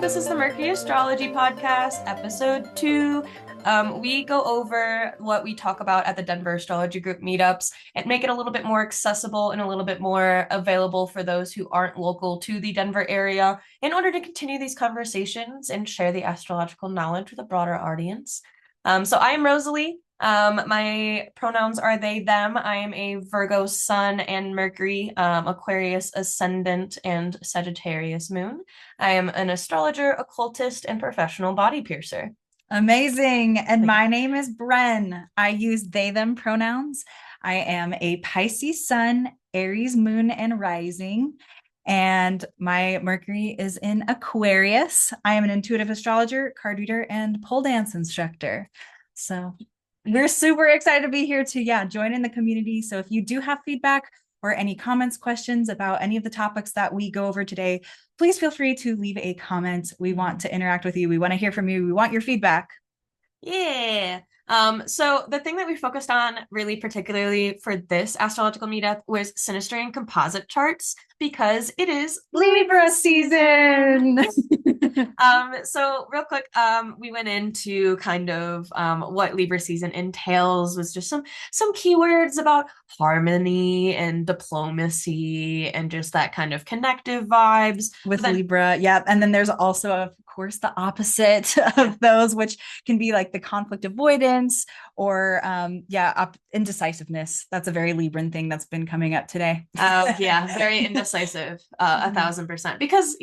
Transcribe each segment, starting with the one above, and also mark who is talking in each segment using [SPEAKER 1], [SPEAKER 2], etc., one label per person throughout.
[SPEAKER 1] This is the Mercury Astrology Podcast, episode 2. We go over what we talk about at the Denver Astrology Group meetups and make it a little bit more accessible and a little bit more available for those who aren't local to the Denver area in order to continue these conversations and share the astrological knowledge with a broader audience. So I am Rosalie. My pronouns are they, them. I am a Virgo sun and Mercury, Aquarius ascendant, and Sagittarius moon. I am an astrologer, occultist, and professional body piercer.
[SPEAKER 2] Amazing. And my name is Bren. I use they, them pronouns. I am a Pisces sun, Aries moon, and rising. And my Mercury is in Aquarius. I am an intuitive astrologer, card reader, and pole dance instructor. So we're super excited to be here to, join in the community. So if you do have feedback or any comments, questions about any of the topics that we go over today, please feel free to leave a comment. We want to interact with you. We want to hear from you. We want your feedback.
[SPEAKER 1] Yeah. So the thing that we focused on really particularly for this astrological meetup was Synastry and Composite charts because it is
[SPEAKER 2] Libra season.
[SPEAKER 1] So real quick, we went into kind of what Libra season entails was just some keywords about harmony and diplomacy and just that kind of connective vibes
[SPEAKER 2] with Libra. Yeah. And then there's also, of course, the opposite of those, which can be like the conflict avoidance or indecisiveness. That's a very Libran thing that's been coming up today.
[SPEAKER 1] Very indecisive, 1,000%. Because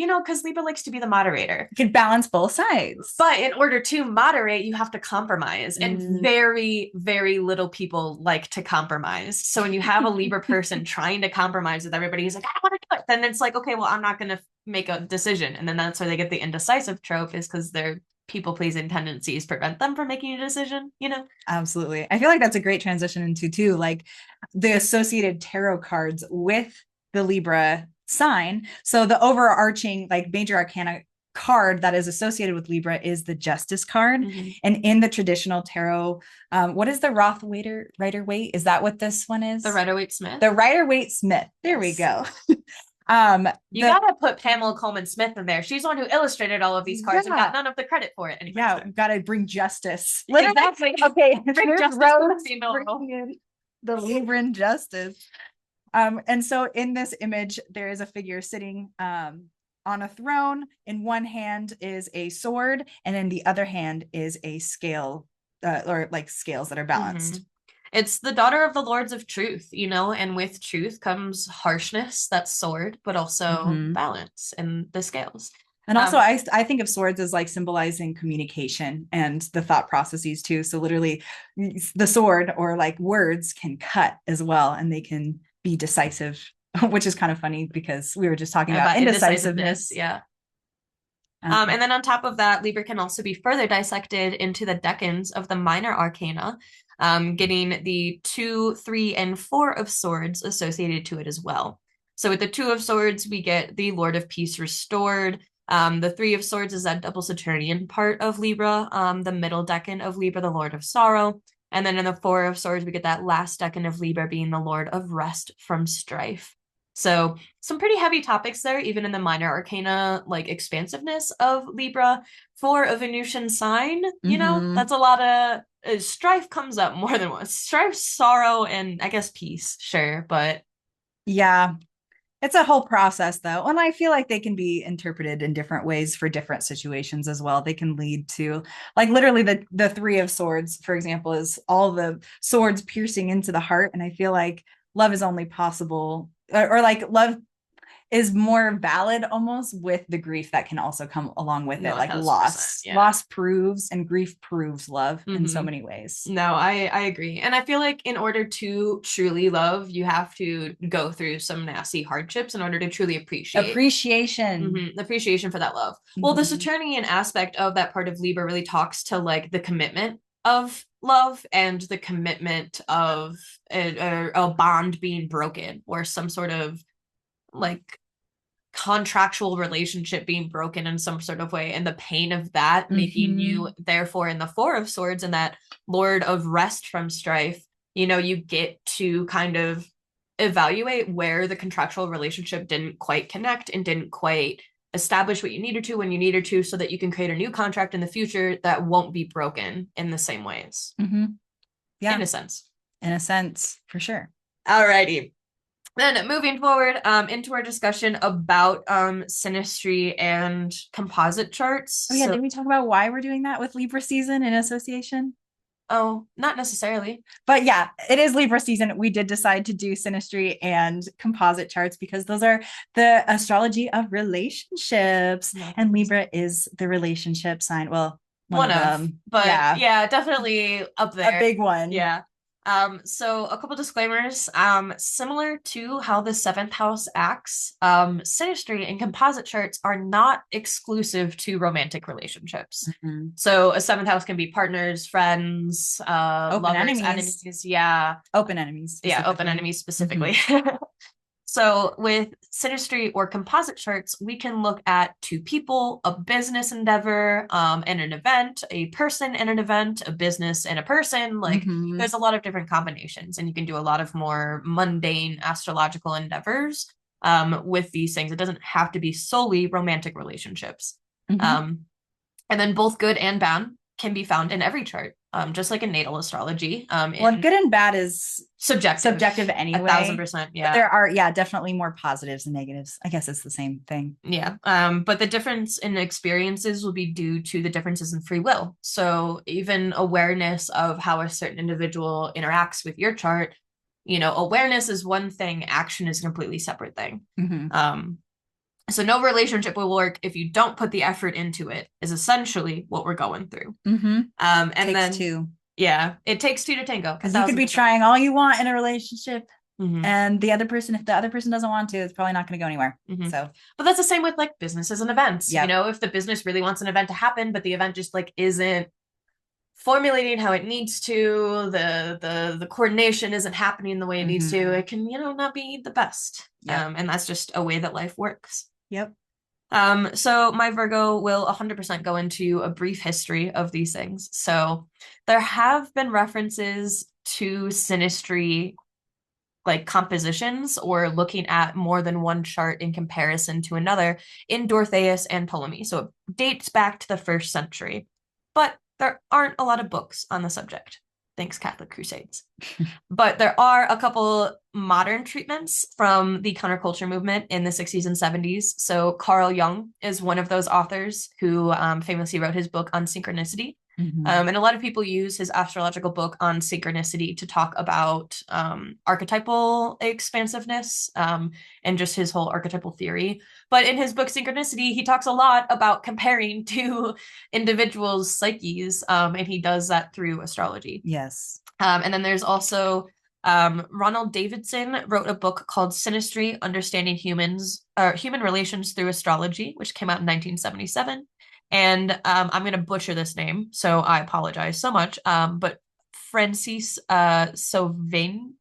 [SPEAKER 1] Libra likes to be the moderator.
[SPEAKER 2] You can balance both sides.
[SPEAKER 1] But in order to moderate, you have to compromise. And very, very little people like to compromise. So when you have a Libra person trying to compromise with everybody, who's like, I don't want to do it. Then it's like, okay, well, I'm not going to make a decision. And then that's where they get the indecisive trope, is because their people-pleasing tendencies prevent them from making a decision,
[SPEAKER 2] Absolutely. I feel like that's a great transition into too, like the associated tarot cards with the Libra sign. So the overarching like major arcana card that is associated with Libra is the Justice card. Mm-hmm. And in the traditional tarot, what is the Rider-Waite? Is that what this one is?
[SPEAKER 1] The Rider-Waite-Smith.
[SPEAKER 2] The Rider-Waite-Smith. There we go.
[SPEAKER 1] You gotta put Pamela Coleman Smith in there. She's the one who illustrated all of these cards and got none of the credit for it.
[SPEAKER 2] Anyway, gotta bring justice.
[SPEAKER 1] Exactly.
[SPEAKER 2] Okay,
[SPEAKER 1] bring justice to the female role.
[SPEAKER 2] The Libran justice. And so in this image, there is a figure sitting on a throne. In one hand is a sword, and in the other hand is a scale, or like scales that are balanced.
[SPEAKER 1] Mm-hmm. It's the daughter of the Lords of Truth, and with truth comes harshness, that's sword, but also balance and the scales.
[SPEAKER 2] And also I think of swords as like symbolizing communication and the thought processes too. So literally the sword or like words can cut as well, and they can be decisive, which is kind of funny because we were just talking about indecisiveness.
[SPEAKER 1] Yeah. And then on top of that, Libra can also be further dissected into the decans of the minor arcana, getting the 2, 3, and 4 of swords associated to it as well. So with the 2 of swords, we get the Lord of Peace restored. The 3 of swords is that double Saturnian part of Libra, the middle decan of Libra, the Lord of Sorrow. And then in the 4 of swords, we get that last decan of Libra being the Lord of Rest from Strife. So some pretty heavy topics there, even in the minor arcana, like expansiveness of Libra. For a Venusian sign, that's a lot of strife comes up more than once. Strife, sorrow, and I guess peace, sure. But
[SPEAKER 2] yeah, it's a whole process though. And I feel like they can be interpreted in different ways for different situations as well. They can lead to like literally the 3 of swords, for example, is all the swords piercing into the heart. And I feel like love is only possible or like love is more valid almost with the grief that can also come along with it. Like loss proves and grief proves love in so many ways.
[SPEAKER 1] No, I agree. And I feel like in order to truly love, you have to go through some nasty hardships in order to truly appreciation for that love. Well, the Saturnian aspect of that part of Libra really talks to like the commitment of love and the commitment of a bond being broken or some sort of like contractual relationship being broken in some sort of way, and the pain of that making you therefore in the 4 of swords and that Lord of Rest from Strife, you get to kind of evaluate where the contractual relationship didn't quite connect and didn't quite establish what you needed to when you needed to so that you can create a new contract in the future that won't be broken in the same ways.
[SPEAKER 2] Yeah.
[SPEAKER 1] In a sense.
[SPEAKER 2] In a sense, for sure.
[SPEAKER 1] Alrighty. Then moving forward into our discussion about synastry and composite charts.
[SPEAKER 2] Oh yeah, did we talk about why we're doing that with Libra season in association?
[SPEAKER 1] Oh, not necessarily.
[SPEAKER 2] But yeah, it is Libra season. We did decide to do synastry and composite charts because those are the astrology of relationships. And Libra is the relationship sign. Well, one of them.
[SPEAKER 1] But yeah, definitely up there.
[SPEAKER 2] A big one.
[SPEAKER 1] Yeah. So a couple disclaimers. Similar to how the seventh house acts, synastry and composite charts are not exclusive to romantic relationships. So a seventh house can be partners, friends, lovers, enemies. Yeah.
[SPEAKER 2] Open enemies.
[SPEAKER 1] Yeah, open enemies specifically. So with synastry or composite charts, we can look at two people, a business endeavor, and an event, a person and an event, a business and a person. Like there's a lot of different combinations, and you can do a lot of more mundane astrological endeavors with these things. It doesn't have to be solely romantic relationships. And then both good and bad can be found in every chart. Just like in natal astrology.
[SPEAKER 2] Well, good and bad is subjective anyway.
[SPEAKER 1] 1,000%. Yeah.
[SPEAKER 2] But there are, definitely more positives and negatives. I guess it's the same thing.
[SPEAKER 1] Yeah. But the difference in experiences will be due to the differences in free will. So even awareness of how a certain individual interacts with your chart, awareness is one thing, action is a completely separate thing. So no relationship will work if you don't put the effort into it, is essentially what we're going through. And then two. Yeah, it takes two to tango.
[SPEAKER 2] Because you could be trying all you want in a relationship, and if the other person doesn't want to, it's probably not going to go anywhere. So,
[SPEAKER 1] but that's the same with like businesses and events. If the business really wants an event to happen, but the event just like isn't formulating how it needs to, the coordination isn't happening the way it needs to, it can not be the best. And that's just a way that life works. So my Virgo will 100% go into a brief history of these things. So there have been references to synastry, like compositions or looking at more than one chart in comparison to another in Dorotheus and Ptolemy. So it dates back to the 1st century, but there aren't a lot of books on the subject. Thanks, Catholic Crusades. But there are a couple modern treatments from the counterculture movement in the 60s and 70s. So Carl Jung is one of those authors who famously wrote his book on synchronicity. And a lot of people use his astrological book on synchronicity to talk about archetypal expansiveness and just his whole archetypal theory. But in his book Synchronicity, he talks a lot about comparing to individuals' psyches, and he does that through astrology.
[SPEAKER 2] Yes.
[SPEAKER 1] And then there's also Ronald Davidson wrote a book called Synastry, Understanding Human Relations Through Astrology, which came out in 1977. And I'm going to butcher this name, so I apologize so much. But Francis Sauvain,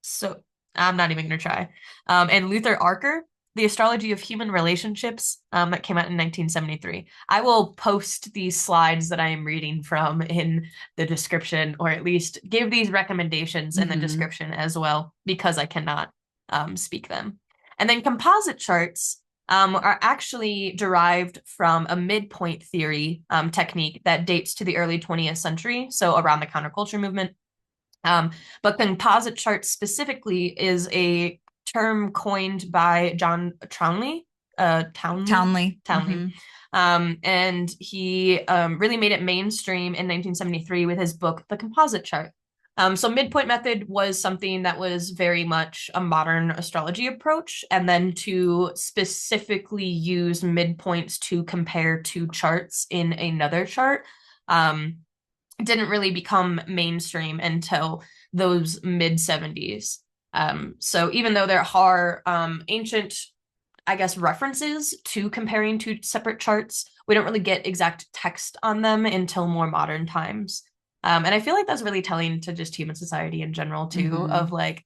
[SPEAKER 1] so I'm not even going to try. And Luther Archer, The Astrology of Human Relationships, that came out in 1973. I will post these slides that I am reading from in the description, or at least give these recommendations in the description as well, because I cannot speak them. And then composite charts are actually derived from a midpoint theory technique that dates to the early 20th century, so around the counterculture movement. But composite charts specifically is a term coined by John Townley. And he really made it mainstream in 1973 with his book, The Composite Chart. So midpoint method was something that was very much a modern astrology approach, and then to specifically use midpoints to compare two charts in another chart didn't really become mainstream until those mid-70s. So even though there are ancient, I guess, references to comparing two separate charts, we don't really get exact text on them until more modern times. And I feel like that's really telling to just human society in general, too, of like,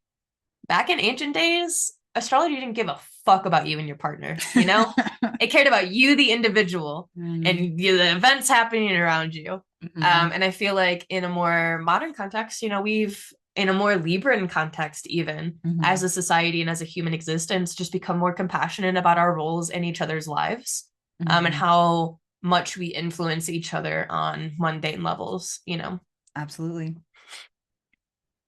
[SPEAKER 1] back in ancient days, astrology didn't give a fuck about you and your partner, It cared about you, the individual, and the events happening around you. And I feel like in a more modern context, we've in a more Libran context, even as a society and as a human existence, just become more compassionate about our roles in each other's lives, and how much we influence each other on mundane levels, you know?
[SPEAKER 2] Absolutely.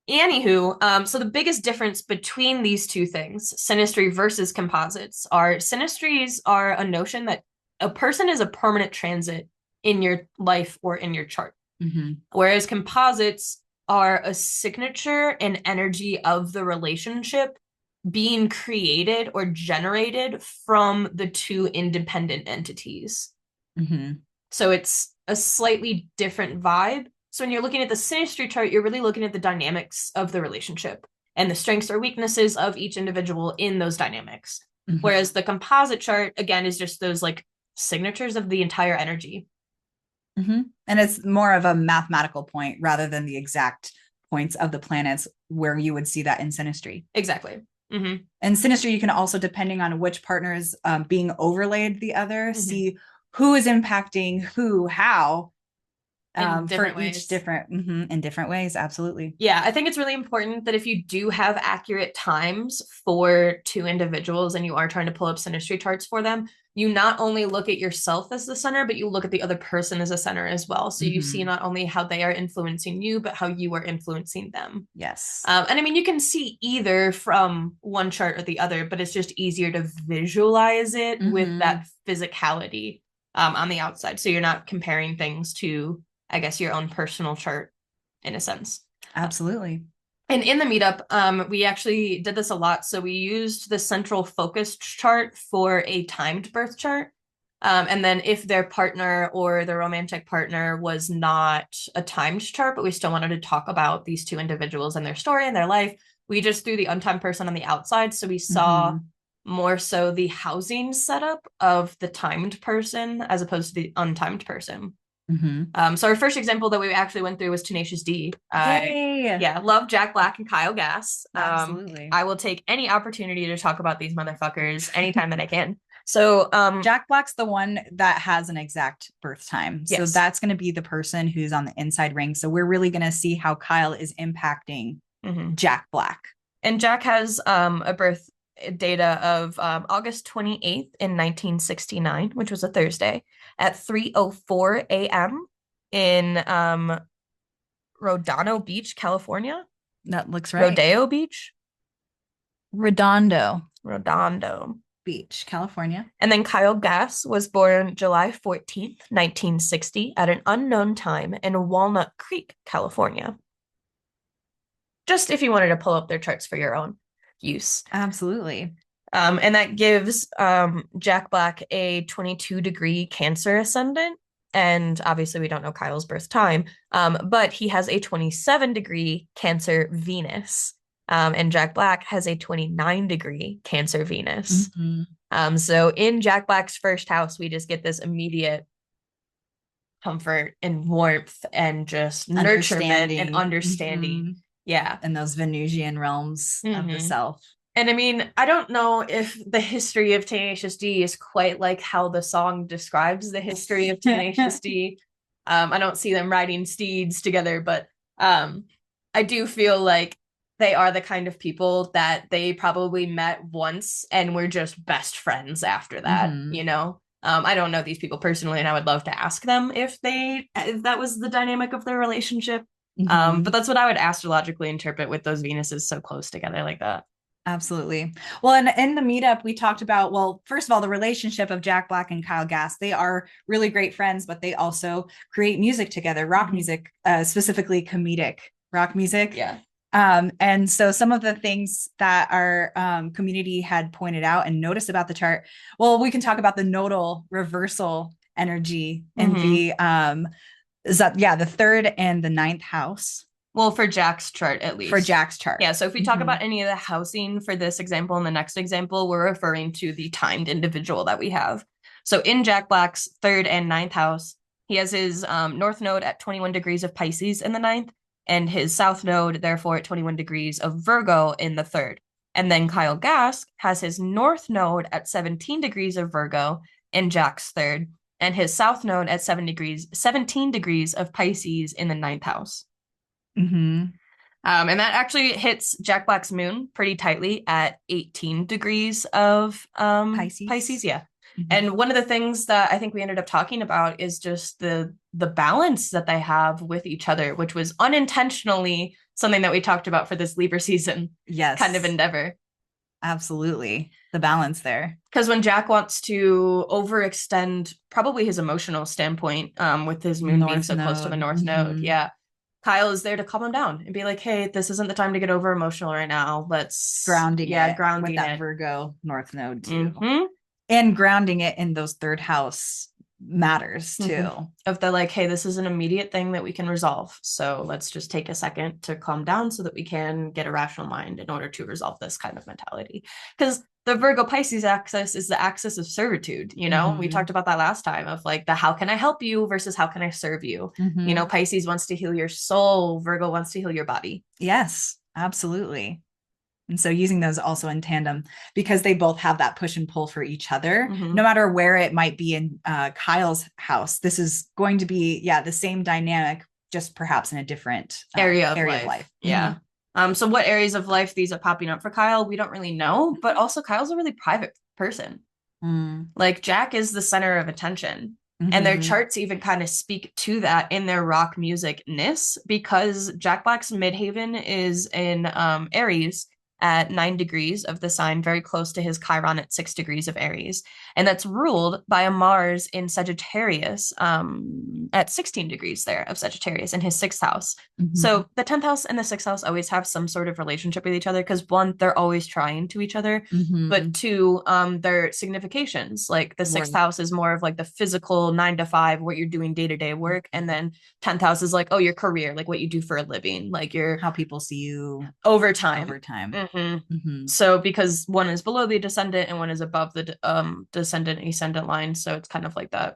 [SPEAKER 1] Anywho, so the biggest difference between these two things, synastry versus composites, are synastries are a notion that a person is a permanent transit in your life or in your chart. Whereas composites are a signature and energy of the relationship being created or generated from the two independent entities. So it's a slightly different vibe. So when you're looking at the synastry chart, you're really looking at the dynamics of the relationship and the strengths or weaknesses of each individual in those dynamics. Whereas the composite chart, again, is just those like signatures of the entire energy.
[SPEAKER 2] And it's more of a mathematical point rather than the exact points of the planets where you would see that in synastry.
[SPEAKER 1] Exactly.
[SPEAKER 2] And synastry, you can also, depending on which partner is being overlaid the other, see who is impacting who, how, for
[SPEAKER 1] ways.
[SPEAKER 2] each different, in different ways. Absolutely.
[SPEAKER 1] Yeah, I think it's really important that if you do have accurate times for two individuals and you are trying to pull up synastry charts for them, you not only look at yourself as the center, but you look at the other person as a center as well. So you see not only how they are influencing you, but how you are influencing them.
[SPEAKER 2] Yes.
[SPEAKER 1] And I mean, you can see either from one chart or the other, but it's just easier to visualize it with that physicality on the outside. So you're not comparing things to, I guess, your own personal chart in a sense.
[SPEAKER 2] Absolutely.
[SPEAKER 1] And in the meetup, we actually did this a lot. So we used the central focused chart for a timed birth chart. And then if their partner or their romantic partner was not a timed chart, but we still wanted to talk about these two individuals and their story and their life, we just threw the untimed person on the outside. So we saw more so the housing setup of the timed person as opposed to the untimed person. So our first example that we actually went through was Tenacious D. Yeah, love Jack Black and Kyle Gass.
[SPEAKER 2] Absolutely.
[SPEAKER 1] I will take any opportunity to talk about these motherfuckers anytime that I can. So
[SPEAKER 2] Jack Black's the one that has an exact birth time. So that's going to be the person who's on the inside ring. So we're really going to see how Kyle is impacting Jack Black.
[SPEAKER 1] And Jack has a birth data of August 28th in 1969, which was a Thursday, at 3:04 a.m. in Rodano Beach, California.
[SPEAKER 2] That looks right.
[SPEAKER 1] Rodeo Beach?
[SPEAKER 2] Redondo
[SPEAKER 1] Beach,
[SPEAKER 2] California.
[SPEAKER 1] And then Kyle Gass was born July 14th, 1960, at an unknown time in Walnut Creek, California. Just if you wanted to pull up their charts for your own use.
[SPEAKER 2] Absolutely.
[SPEAKER 1] And that gives Jack Black a 22-degree Cancer ascendant. And obviously we don't know Kyle's birth time, but he has a 27-degree Cancer Venus. And Jack Black has a 29-degree Cancer Venus. So in Jack Black's first house, we just get this immediate comfort and warmth and just nurturement and understanding. Yeah.
[SPEAKER 2] And those Venusian realms of the self.
[SPEAKER 1] And I mean, I don't know if the history of Tenacious D is quite like how the song describes the history of Tenacious D. I don't see them riding steeds together, but I do feel like they are the kind of people that they probably met once and were just best friends after that, you know? I don't know these people personally, and I would love to ask them if that was the dynamic of their relationship. But that's what I would astrologically interpret with those Venuses so close together like that.
[SPEAKER 2] Absolutely. Well, and in the meetup, we talked about, well, first of all, the relationship of Jack Black and Kyle Gass. They are really great friends, but they also create music together, rock music, specifically comedic rock music.
[SPEAKER 1] Yeah.
[SPEAKER 2] And so some of the things that our community had pointed out and noticed about the chart, well, we can talk about the nodal reversal energy in the the third and the ninth house.
[SPEAKER 1] Well, for Jack's chart, at least.
[SPEAKER 2] For Jack's chart.
[SPEAKER 1] Yeah, so if we talk about any of the housing for this example and the next example, we're referring to the timed individual that we have. So in Jack Black's third and ninth house, he has his north node at 21 degrees of Pisces in the ninth, and his south node, therefore, at 21 degrees of Virgo in the third. And then Kyle Gass has his north node at 17 degrees of Virgo in Jack's third, and his south node at 17 degrees of Pisces in the ninth house. And that actually hits Jack Black's moon pretty tightly at 18 degrees of Pisces. Yeah. Mm-hmm. And one of the things that I think we ended up talking about is just the balance that they have with each other, which was unintentionally something that we talked about for this Libra season.
[SPEAKER 2] Yes.
[SPEAKER 1] Kind of endeavor.
[SPEAKER 2] Absolutely. The balance there.
[SPEAKER 1] Because when Jack wants to overextend probably his emotional standpoint, with his moon being so close to the North Node. Yeah. Kyle is there to calm him down and be like, hey, this isn't the time to get over emotional right now. Let's grounding
[SPEAKER 2] with that Virgo North Node too. And grounding it in those third house matters too.
[SPEAKER 1] Of the like, hey, this is an immediate thing that we can resolve. So let's just take a second to calm down so that we can get a rational mind in order to resolve this kind of mentality. Because the Virgo Pisces axis is the axis of servitude. You know, we talked about that last time of like the how can I help you versus how can I serve you? You know, Pisces wants to heal your soul. Virgo wants to heal your body.
[SPEAKER 2] Yes, absolutely. And so using those also in tandem because they both have that push and pull for each other, no matter where it might be in Kyle's house. This is going to be, the same dynamic, just perhaps in a different
[SPEAKER 1] area of life. Yeah. So what areas of life these are popping up for Kyle, we don't really know, but also Kyle's a really private person. Like Jack is the center of attention. And their charts even kind of speak to that in their rock music-ness because Jack Black's midhaven is in Aries at 9 degrees of the sign, very close to his Chiron at 6 degrees of Aries. And that's ruled by a Mars in Sagittarius at 16 degrees there of Sagittarius in his 6th house. So the 10th house and the 6th house always have some sort of relationship with each other because one, they're always trying to each other, but two, their significations. Like the 6th house is more of like the physical 9 to 5, what you're doing day-to-day work. And then 10th house is like, oh, your career, like what you do for a living, like your
[SPEAKER 2] how people see you
[SPEAKER 1] over time. So because one is below the descendant and one is above the descendant ascendant line, so it's kind of like that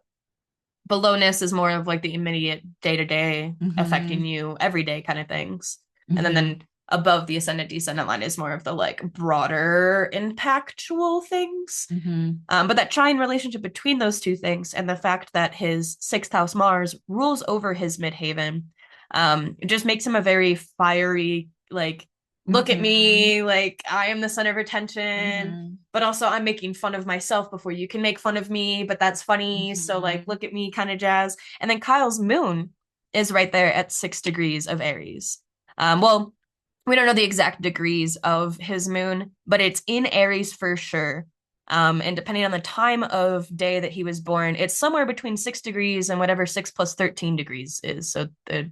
[SPEAKER 1] belowness is more of like the immediate day-to-day affecting you everyday kind of things, and then above the ascendant descendant line is more of the like broader impactual things. But that trine relationship between those two things and the fact that his 6th house Mars rules over his midhaven, it just makes him a very fiery, like, look at me, like I am the center of attention, but also I'm making fun of myself before you can make fun of me, but that's funny. So like, look at me kind of jazz. And then Kyle's moon is right there at 6 degrees of Aries. Well, we don't know the exact degrees of his moon, but it's in Aries for sure. And depending on the time of day that he was born, it's somewhere between 6 degrees and whatever 6 plus 13 degrees is. So the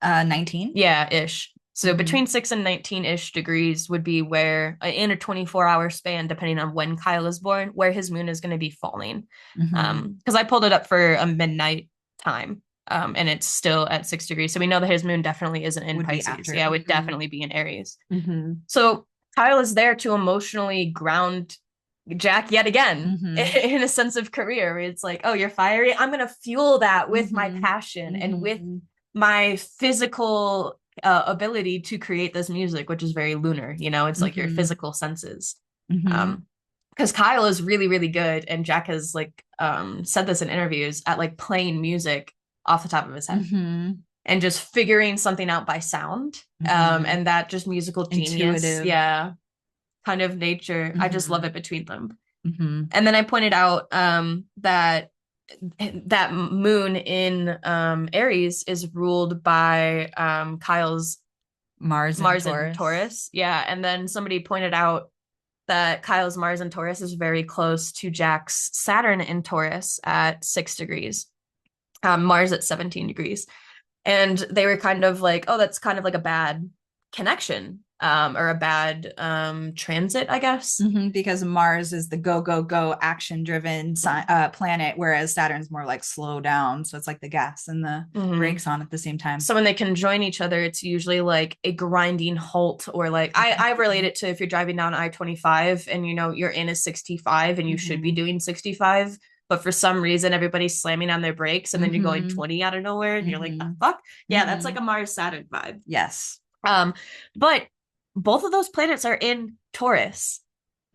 [SPEAKER 2] 19?
[SPEAKER 1] Yeah, ish. So between 6 and 19-ish degrees would be where, in a 24-hour span, depending on when Kyle is born, where his moon is going to be falling. Because I pulled it up for a midnight time, and it's still at 6 degrees. So we know that his moon definitely isn't in Pisces. Yeah, it would definitely be in Aries. So Kyle is there to emotionally ground Jack yet again in a sense of career. Where it's like, oh, you're fiery. I'm going to fuel that with my passion and with my physical ability to create this music, which is very lunar, you know, it's like your physical senses. Because Kyle is really, really good, and Jack has like said this in interviews at like playing music off the top of his head and just figuring something out by sound, and that just musical genius, intuitive. Kind of nature. I just love it between them. And then I pointed out that moon in Aries is ruled by Kyle's Mars in Taurus. Yeah. And then somebody pointed out that Kyle's Mars in Taurus is very close to Jack's Saturn in Taurus at 6 degrees, Mars at 17 degrees. And they were kind of like, oh, that's kind of like a bad connection. Or a bad transit, I guess.
[SPEAKER 2] Because Mars is the go action driven planet, whereas Saturn's more like slow down. So it's like the gas and the brakes on at the same time.
[SPEAKER 1] So when they conjoin each other, it's usually like a grinding halt, or like I relate it to if you're driving down I-25 and you know you're in a 65 and you should be doing 65. But for some reason, everybody's slamming on their brakes and then you're going 20 out of nowhere and you're like, the fuck? Yeah, that's like a Mars-Saturn vibe.
[SPEAKER 2] Yes.
[SPEAKER 1] But both of those planets are in Taurus.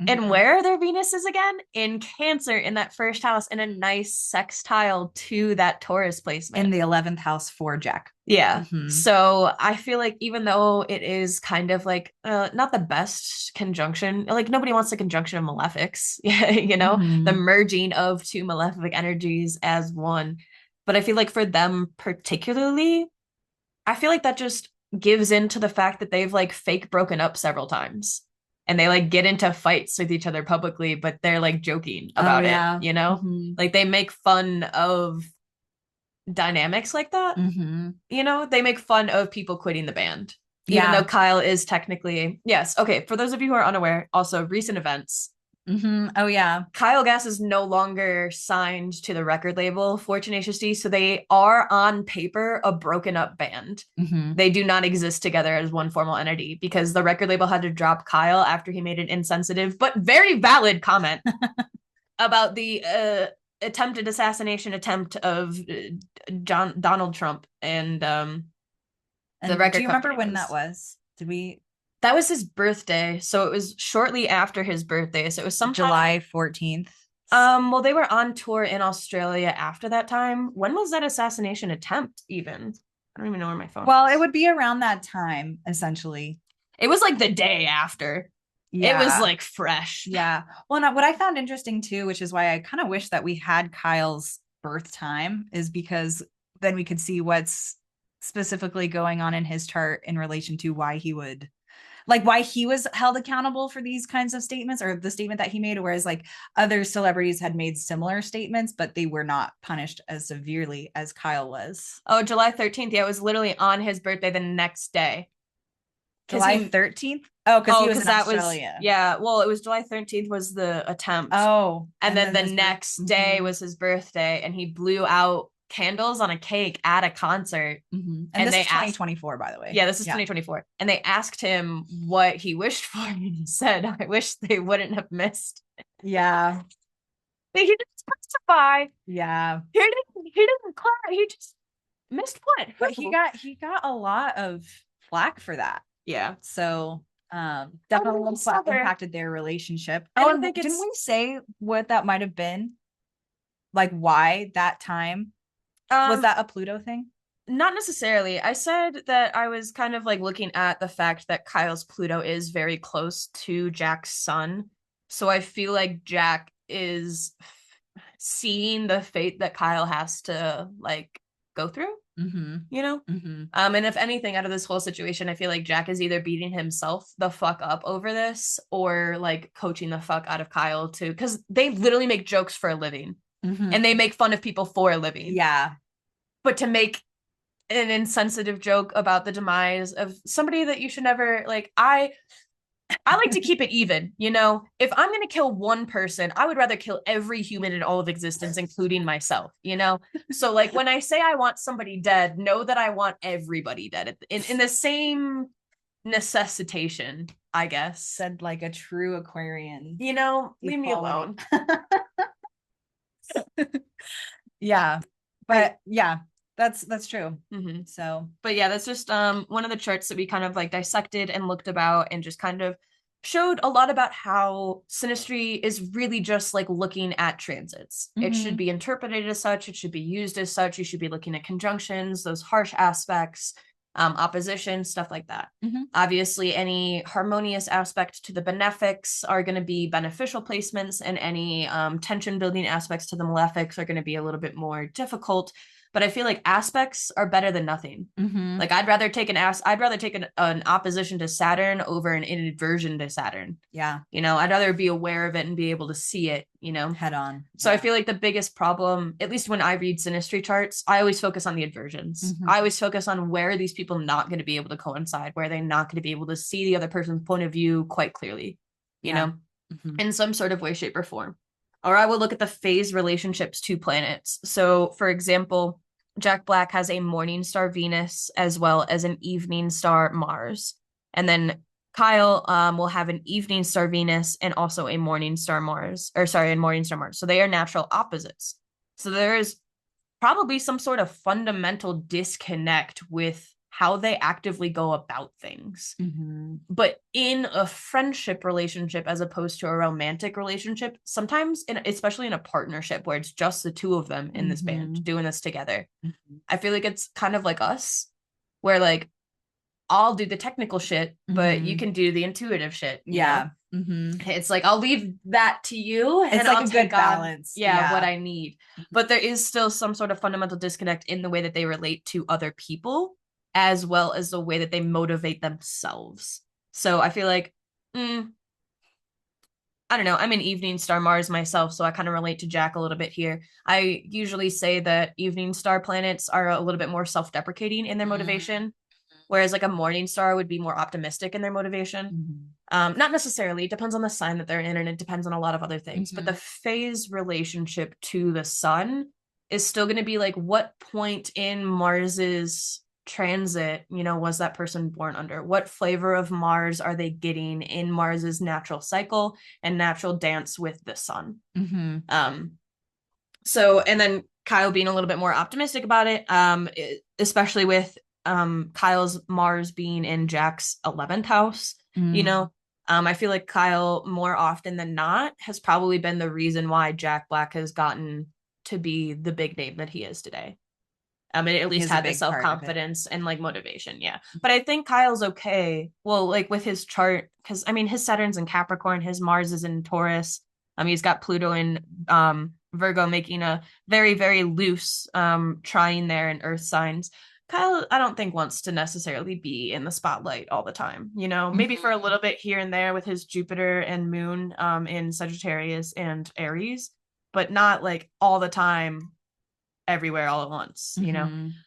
[SPEAKER 1] And where are their Venuses again? In Cancer, in that first house, in a nice sextile to that Taurus placement.
[SPEAKER 2] In the 11th house for Jack.
[SPEAKER 1] Yeah. So I feel like even though it is kind of like not the best conjunction, like nobody wants the conjunction of malefics, you know, the merging of two malefic energies as one. But I feel like for them particularly, I feel like that just gives into the fact that they've like fake broken up several times. And they like get into fights with each other publicly, but they're like joking about it, you know? Like they make fun of dynamics like that. You know, they make fun of people quitting the band. Even though Kyle is technically, yes. Okay, for those of you who are unaware, also recent events.
[SPEAKER 2] Oh yeah.
[SPEAKER 1] Kyle Gass is no longer signed to the record label for Tenacious D, so they are on paper a broken up band. They do not exist together as one formal entity because the record label had to drop Kyle after he made an insensitive but very valid comment about the attempted assassination attempt of Donald Trump and the record.
[SPEAKER 2] Do you remember when that was? Did we?
[SPEAKER 1] That was his birthday, so it was shortly after his birthday. So it was sometime
[SPEAKER 2] July 14th.
[SPEAKER 1] Well, they were on tour in Australia after that time. When was that assassination attempt even? I don't even know where my phone
[SPEAKER 2] Well,
[SPEAKER 1] is.
[SPEAKER 2] it would be around that time, essentially.
[SPEAKER 1] It was like the day after. Yeah. It was like fresh.
[SPEAKER 2] Yeah. Well, what I found interesting too, which is why I kind of wish that we had Kyle's birth time, is because then we could see what's specifically going on in his chart in relation to why he would, like why he was held accountable for these kinds of statements, or the statement that he made, whereas like other celebrities had made similar statements, but they were not punished as severely as Kyle was.
[SPEAKER 1] Oh, July 13th. Yeah, it was literally on his birthday the next day.
[SPEAKER 2] July 13th? Oh, because he was in Australia.
[SPEAKER 1] Yeah, well, it was July 13th was the attempt.
[SPEAKER 2] Oh.
[SPEAKER 1] And then the next day was his birthday, and he blew out candles on a cake at a concert.
[SPEAKER 2] And this is 2024, by the way.
[SPEAKER 1] Yeah, this is 2024. And they asked him what he wished for, and he said, I wish they wouldn't have missed.
[SPEAKER 2] Yeah.
[SPEAKER 1] But he didn't specify.
[SPEAKER 2] Yeah.
[SPEAKER 1] He didn't clarify. He just missed what?
[SPEAKER 2] But he got a lot of flack for that.
[SPEAKER 1] Yeah.
[SPEAKER 2] So definitely impacted their relationship.
[SPEAKER 1] I think
[SPEAKER 2] didn't we say what that might have been? Like why that time? Was that a Pluto thing?
[SPEAKER 1] Not necessarily. I said that I was kind of like looking at the fact that Kyle's Pluto is very close to Jack's sun. So I feel like Jack is seeing the fate that Kyle has to like go through, you know? And if anything out of this whole situation, I feel like Jack is either beating himself the fuck up over this or like coaching the fuck out of Kyle too, because they literally make jokes for a living. And they make fun of people for a living.
[SPEAKER 2] Yeah.
[SPEAKER 1] But to make an insensitive joke about the demise of somebody that you should never, like, I like to keep it even, you know? If I'm going to kill one person, I would rather kill every human in all of existence, including myself, you know? So, like, when I say I want somebody dead, know that I want everybody dead in the same necessitation, I guess.
[SPEAKER 2] Said like a true Aquarian.
[SPEAKER 1] You know, leave me alone.
[SPEAKER 2] Yeah, but yeah, that's true. So,
[SPEAKER 1] but yeah, that's just one of the charts that we kind of like dissected and looked about and just kind of showed a lot about how synastry is really just like looking at transits. It should be interpreted as such. It should be used as such. You should be looking at conjunctions, those harsh aspects, opposition, stuff like that. Obviously, any harmonious aspect to the benefics are going to be beneficial placements, and any tension building aspects to the malefics are going to be a little bit more difficult. But I feel like aspects are better than nothing. Like I'd rather take an opposition to Saturn over an inversion to Saturn.
[SPEAKER 2] Yeah.
[SPEAKER 1] You know, I'd rather be aware of it and be able to see it, you know,
[SPEAKER 2] head on.
[SPEAKER 1] So I feel like the biggest problem, at least when I read synastry charts, I always focus on the inversions. I always focus on where are these people not going to be able to coincide, where are they not going to be able to see the other person's point of view quite clearly, you know, in some sort of way, shape, or form. Or I will look at the phase relationships to planets. So, for example, Jack Black has a morning star Venus as well as an evening star Mars. And then Kyle will have an evening star Venus and also a morning star Mars. So they are natural opposites. So there is probably some sort of fundamental disconnect with how they actively go about things.
[SPEAKER 2] Mm-hmm.
[SPEAKER 1] But in a friendship relationship, as opposed to a romantic relationship, sometimes, especially in a partnership where it's just the two of them in this band doing this together, I feel like it's kind of like us, where like I'll do the technical shit, but you can do the intuitive shit. You know? It's like I'll leave that to you,
[SPEAKER 2] It's
[SPEAKER 1] and
[SPEAKER 2] like
[SPEAKER 1] I'll
[SPEAKER 2] a
[SPEAKER 1] take
[SPEAKER 2] good balance.
[SPEAKER 1] what I need. But there is still some sort of fundamental disconnect in the way that they relate to other people, as well as the way that they motivate themselves. So I feel like, I don't know. I'm an evening star Mars myself, so I kind of relate to Jack a little bit here. I usually say that evening star planets are a little bit more self-deprecating in their motivation, whereas like a morning star would be more optimistic in their motivation. Not necessarily. It depends on the sign that they're in, and it depends on a lot of other things. But the phase relationship to the sun is still going to be like, what point in Mars's transit, was that person born under? What flavor of Mars are they getting in Mars's natural cycle and natural dance with the sun? So, and then Kyle being a little bit more optimistic about it, especially with Kyle's Mars being in Jack's 11th house, I feel like Kyle more often than not has probably been the reason why Jack Black has gotten to be the big name that he is today. It at least had the self-confidence and like motivation. Yeah. But I think Kyle's okay. Well, like with his chart, because I mean, his Saturn's in Capricorn, his Mars is in Taurus. He's got Pluto in Virgo, making a very, very loose trine there in Earth signs. Kyle, I don't think wants to necessarily be in the spotlight all the time, maybe for a little bit here and there with his Jupiter and Moon in Sagittarius and Aries, but not like all the time, everywhere all at once,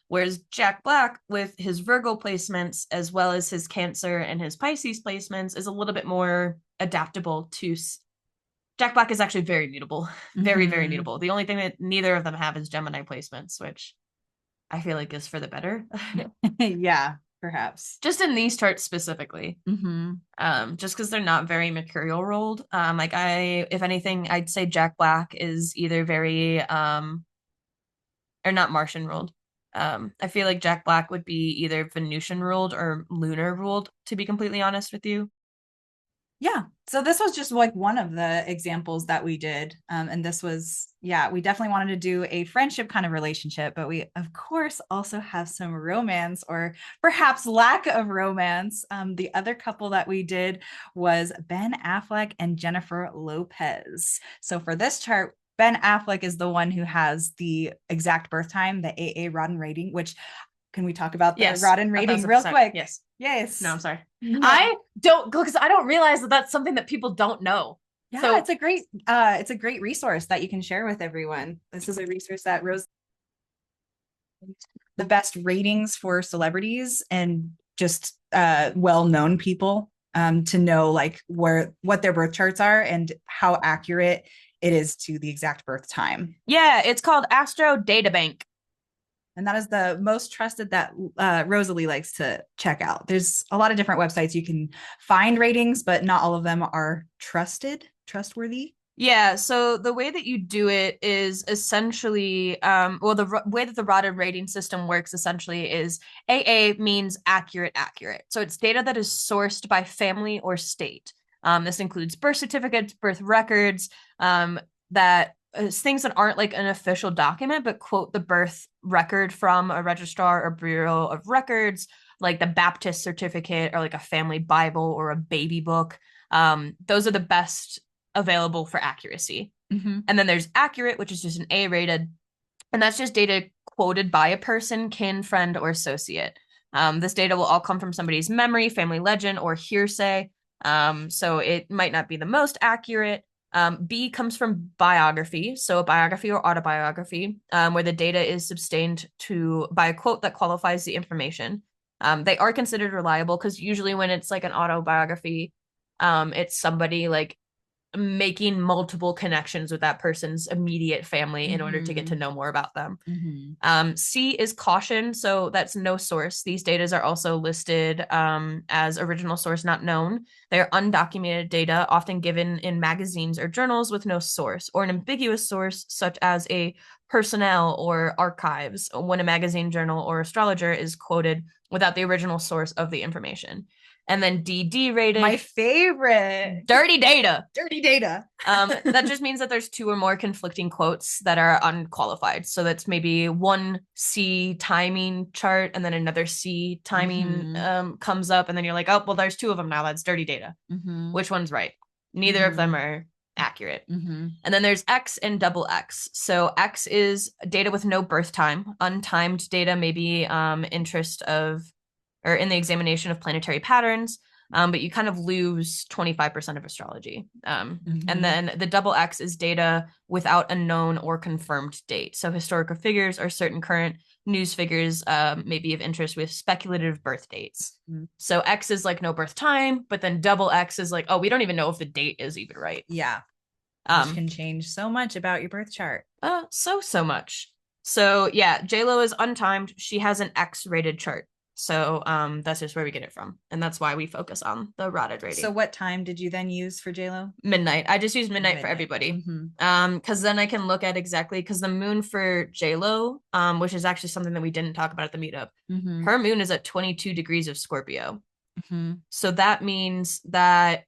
[SPEAKER 1] Whereas Jack Black with his Virgo placements, as well as his Cancer and his Pisces placements, is a little bit more adaptable to Jack Black is actually very mutable, very, very mutable. The only thing that neither of them have is Gemini placements, which I feel like is for the better.
[SPEAKER 2] Yeah, perhaps.
[SPEAKER 1] Just in these charts specifically. Just because they're not very mercurial ruled. If anything, I'd say Jack Black is either very, or not Martian ruled. I feel like Jack Black would be either Venusian ruled or lunar ruled, to be completely honest with you.
[SPEAKER 2] Yeah. So this was just like one of the examples that we did. And this was, we definitely wanted to do a friendship kind of relationship, but we of course also have some romance, or perhaps lack of romance. The other couple that we did was Ben Affleck and Jennifer Lopez. So for this chart, Ben Affleck is the one who has the exact birth time, the AA Rodden rating, which, can we talk about the Rodden rating real quick? Yes.
[SPEAKER 1] No, I'm sorry. No. I don't, because I don't realize that that's something that people don't know.
[SPEAKER 2] Yeah, so it's a great resource that you can share with everyone. This is a resource that the best ratings for celebrities and just well-known people to know like what their birth charts are and how accurate it is to the exact birth time.
[SPEAKER 1] Yeah, it's called Astro Databank.
[SPEAKER 2] And that is the most trusted that Rosalie likes to check out. There's a lot of different websites you can find ratings, but not all of them are trustworthy.
[SPEAKER 1] Yeah, so the way that you do it is essentially, the way that the Rodden rating system works essentially is AA means accurate. So it's data that is sourced by family or state. This includes birth certificates, birth records, things that aren't like an official document, but quote the birth record from a registrar or bureau of records, like the Baptist certificate or like a family Bible or a baby book. Those are the best available for accuracy. And then there's accurate, which is just an A rated. And that's just data quoted by a person, kin, friend, or associate. This data will all come from somebody's memory, family legend, or hearsay. So it might not be the most accurate. B comes from biography, so a biography or autobiography, where the data is sustained by a quote that qualifies the information. They are considered reliable because usually when it's like an autobiography, it's somebody like making multiple connections with that person's immediate family in order to get to know more about them. C is caution, so that's no source. These data are also listed as original source not known. They're undocumented data, often given in magazines or journals with no source, or an ambiguous source such as a personnel or archives, when a magazine, journal, or astrologer is quoted without the original source of the information. And then DD rated.
[SPEAKER 2] My favorite.
[SPEAKER 1] Dirty data.
[SPEAKER 2] Dirty data.
[SPEAKER 1] That just means that there's 2 or more conflicting quotes that are unqualified. So that's maybe one C timing chart and then another C timing comes up, and then you're like, oh, well, there's 2 of them now. That's dirty data. Which one's right? Neither of them are accurate. And then there's X and double X. So X is data with no birth time. Untimed data, maybe interest of or in the examination of planetary patterns, but you kind of lose 25% of astrology. And then the double X is data without a known or confirmed date. So historical figures or certain current news figures may be of interest with speculative birth dates. So X is like no birth time, but then double X is like, oh, we don't even know if the date is even right.
[SPEAKER 2] Yeah. Which can change so much about your birth chart.
[SPEAKER 1] So much. So yeah, JLo is untimed. She has an X-rated chart. So that's just where we get it from. And that's why we focus on the Rodden rating.
[SPEAKER 2] So what time did you then use for JLo?
[SPEAKER 1] Midnight. I just use midnight for everybody. Because then I can look at exactly, because the moon for JLo, which is actually something that we didn't talk about at the meetup, her moon is at 22 degrees of Scorpio. So that means that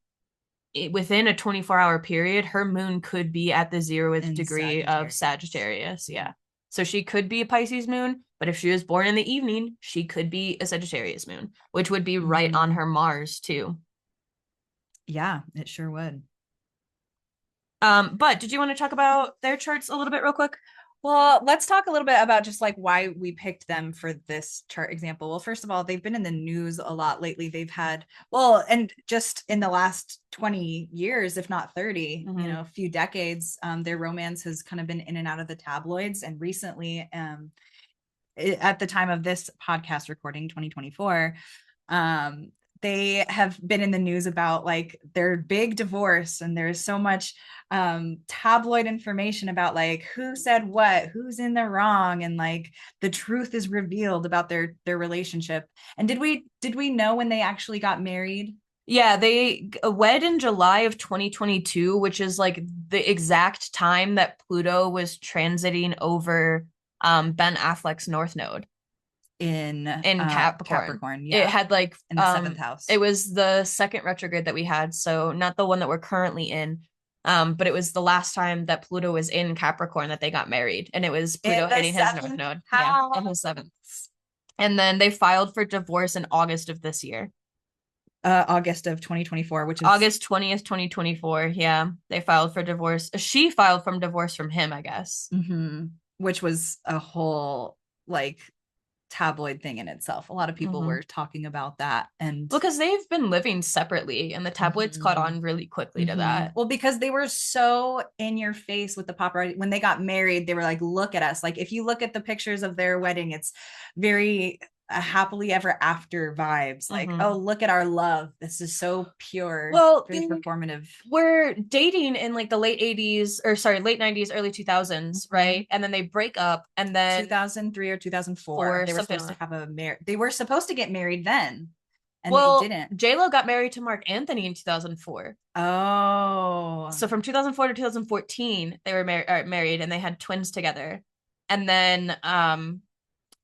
[SPEAKER 1] within a 24-hour period, her moon could be at the 0th degree of Sagittarius. Yeah. So she could be a Pisces moon, but if she was born in the evening, she could be a Sagittarius moon, which would be right on her Mars too.
[SPEAKER 2] Yeah, it sure would.
[SPEAKER 1] But did you want to talk about their charts a little bit real quick?
[SPEAKER 2] Well, let's talk a little bit about just like why we picked them for this chart example. Well, first of all, they've been in the news a lot lately. They've had, well, and just in the last 20 years, if not 30, you know, a few decades, their romance has kind of been in and out of the tabloids. And recently, at the time of this podcast recording, 2024, they have been in the news about like their big divorce, and there's so much tabloid information about like who said what, who's in the wrong, and like the truth is revealed about their relationship. And did we know when they actually got married?
[SPEAKER 1] Yeah, they wed in July of 2022, which is like the exact time that Pluto was transiting over Ben Affleck's North Node.
[SPEAKER 2] In
[SPEAKER 1] Capricorn.
[SPEAKER 2] Yeah.
[SPEAKER 1] It had like
[SPEAKER 2] in the 7th house.
[SPEAKER 1] It was the second retrograde that we had, so not the one that we're currently in, but it was the last time that Pluto was in Capricorn that they got married, and it was Pluto hitting his North Node. Yeah, in his 7th. And then they filed for divorce in August of this year.
[SPEAKER 2] August of 2024, which is
[SPEAKER 1] August 20th, 2024. Yeah, they filed for divorce. She filed from divorce from him, I guess.
[SPEAKER 2] Which was a whole like tabloid thing in itself. A lot of people were talking about that, and
[SPEAKER 1] because they've been living separately, and the tabloids caught on really quickly to that.
[SPEAKER 2] Well, because they were so in your face with the paparazzi when they got married. They were like, look at us. Like if you look at the pictures of their wedding, it's very happily ever after vibes, like oh, look at our love, this is so pure.
[SPEAKER 1] Well,
[SPEAKER 2] very performative.
[SPEAKER 1] We're dating in like the late 90s, or sorry, late 90s, early 2000s, right? And then they break up, and then
[SPEAKER 2] 2003 or 2004 they were supposed to have they were supposed to get married then, and they didn't.
[SPEAKER 1] JLo got married to Mark Anthony in 2004.
[SPEAKER 2] Oh,
[SPEAKER 1] so from 2004 to 2014 they were married, and they had twins together. And then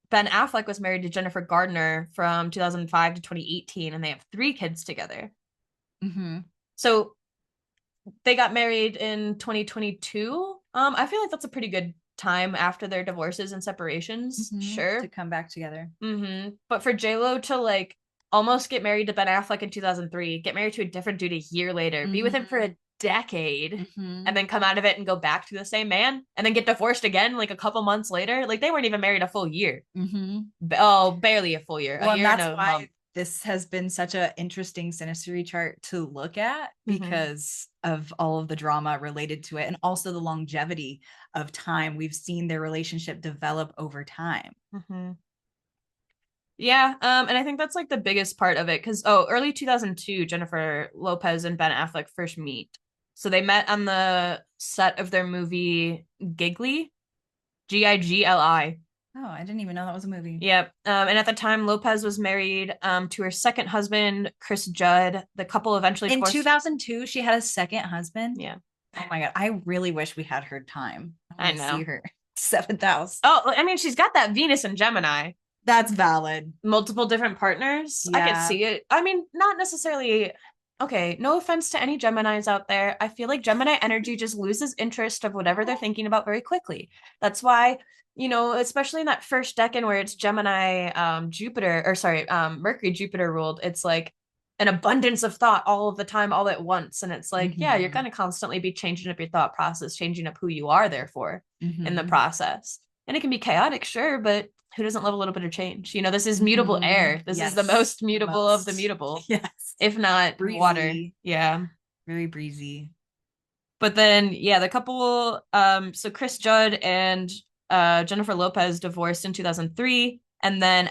[SPEAKER 1] Ben Affleck was married to Jennifer Gardner from 2005 to 2018, and they have 3 kids together. So they got married in 2022. I feel like that's a pretty good time after their divorces and separations, sure,
[SPEAKER 2] to come back together.
[SPEAKER 1] But for JLo to like almost get married to Ben Affleck in 2003, get married to a different dude a year later, be with him for a decade, and then come out of it and go back to the same man, and then get divorced again like a couple months later. Like they weren't even married a full year. Barely a full year.
[SPEAKER 2] Well, and that's why this has been such an interesting synastry chart to look at, because of all of the drama related to it, and also the longevity of time. We've seen their relationship develop over time.
[SPEAKER 1] Yeah, and I think that's like the biggest part of it, because early 2002, Jennifer Lopez and Ben Affleck first meet. So they met on the set of their movie Gigli, Gigli.
[SPEAKER 2] Oh, I didn't even know that was a movie.
[SPEAKER 1] Yep. And at the time, Lopez was married to her second husband, Chris Judd. The couple eventually
[SPEAKER 2] in 2002, she had a second husband.
[SPEAKER 1] Yeah.
[SPEAKER 2] Oh my God, I really wish we had her time.
[SPEAKER 1] I know.
[SPEAKER 2] See her 7th house.
[SPEAKER 1] Oh, I mean, she's got that Venus and Gemini.
[SPEAKER 2] That's valid.
[SPEAKER 1] Multiple different partners. I could
[SPEAKER 2] Yeah.
[SPEAKER 1] see it. I mean, not necessarily. Okay, no offense to any Geminis out there. I feel like Gemini energy just loses interest of whatever they're thinking about very quickly. That's why, especially in that first decan where it's Gemini, Jupiter, or sorry, Mercury, Jupiter ruled, it's like an abundance of thought all of the time, all at once. And it's like, yeah, you're going to constantly be changing up your thought process, changing up who you are, therefore, in the process. And it can be chaotic, sure, but who doesn't love a little bit of change? This is mutable air. This is the most mutable of the mutable.
[SPEAKER 2] Yes.
[SPEAKER 1] If not
[SPEAKER 2] breezy.
[SPEAKER 1] Water. Yeah.
[SPEAKER 2] Very breezy.
[SPEAKER 1] But then, yeah, the couple, so Chris Judd and Jennifer Lopez divorced in 2003. And then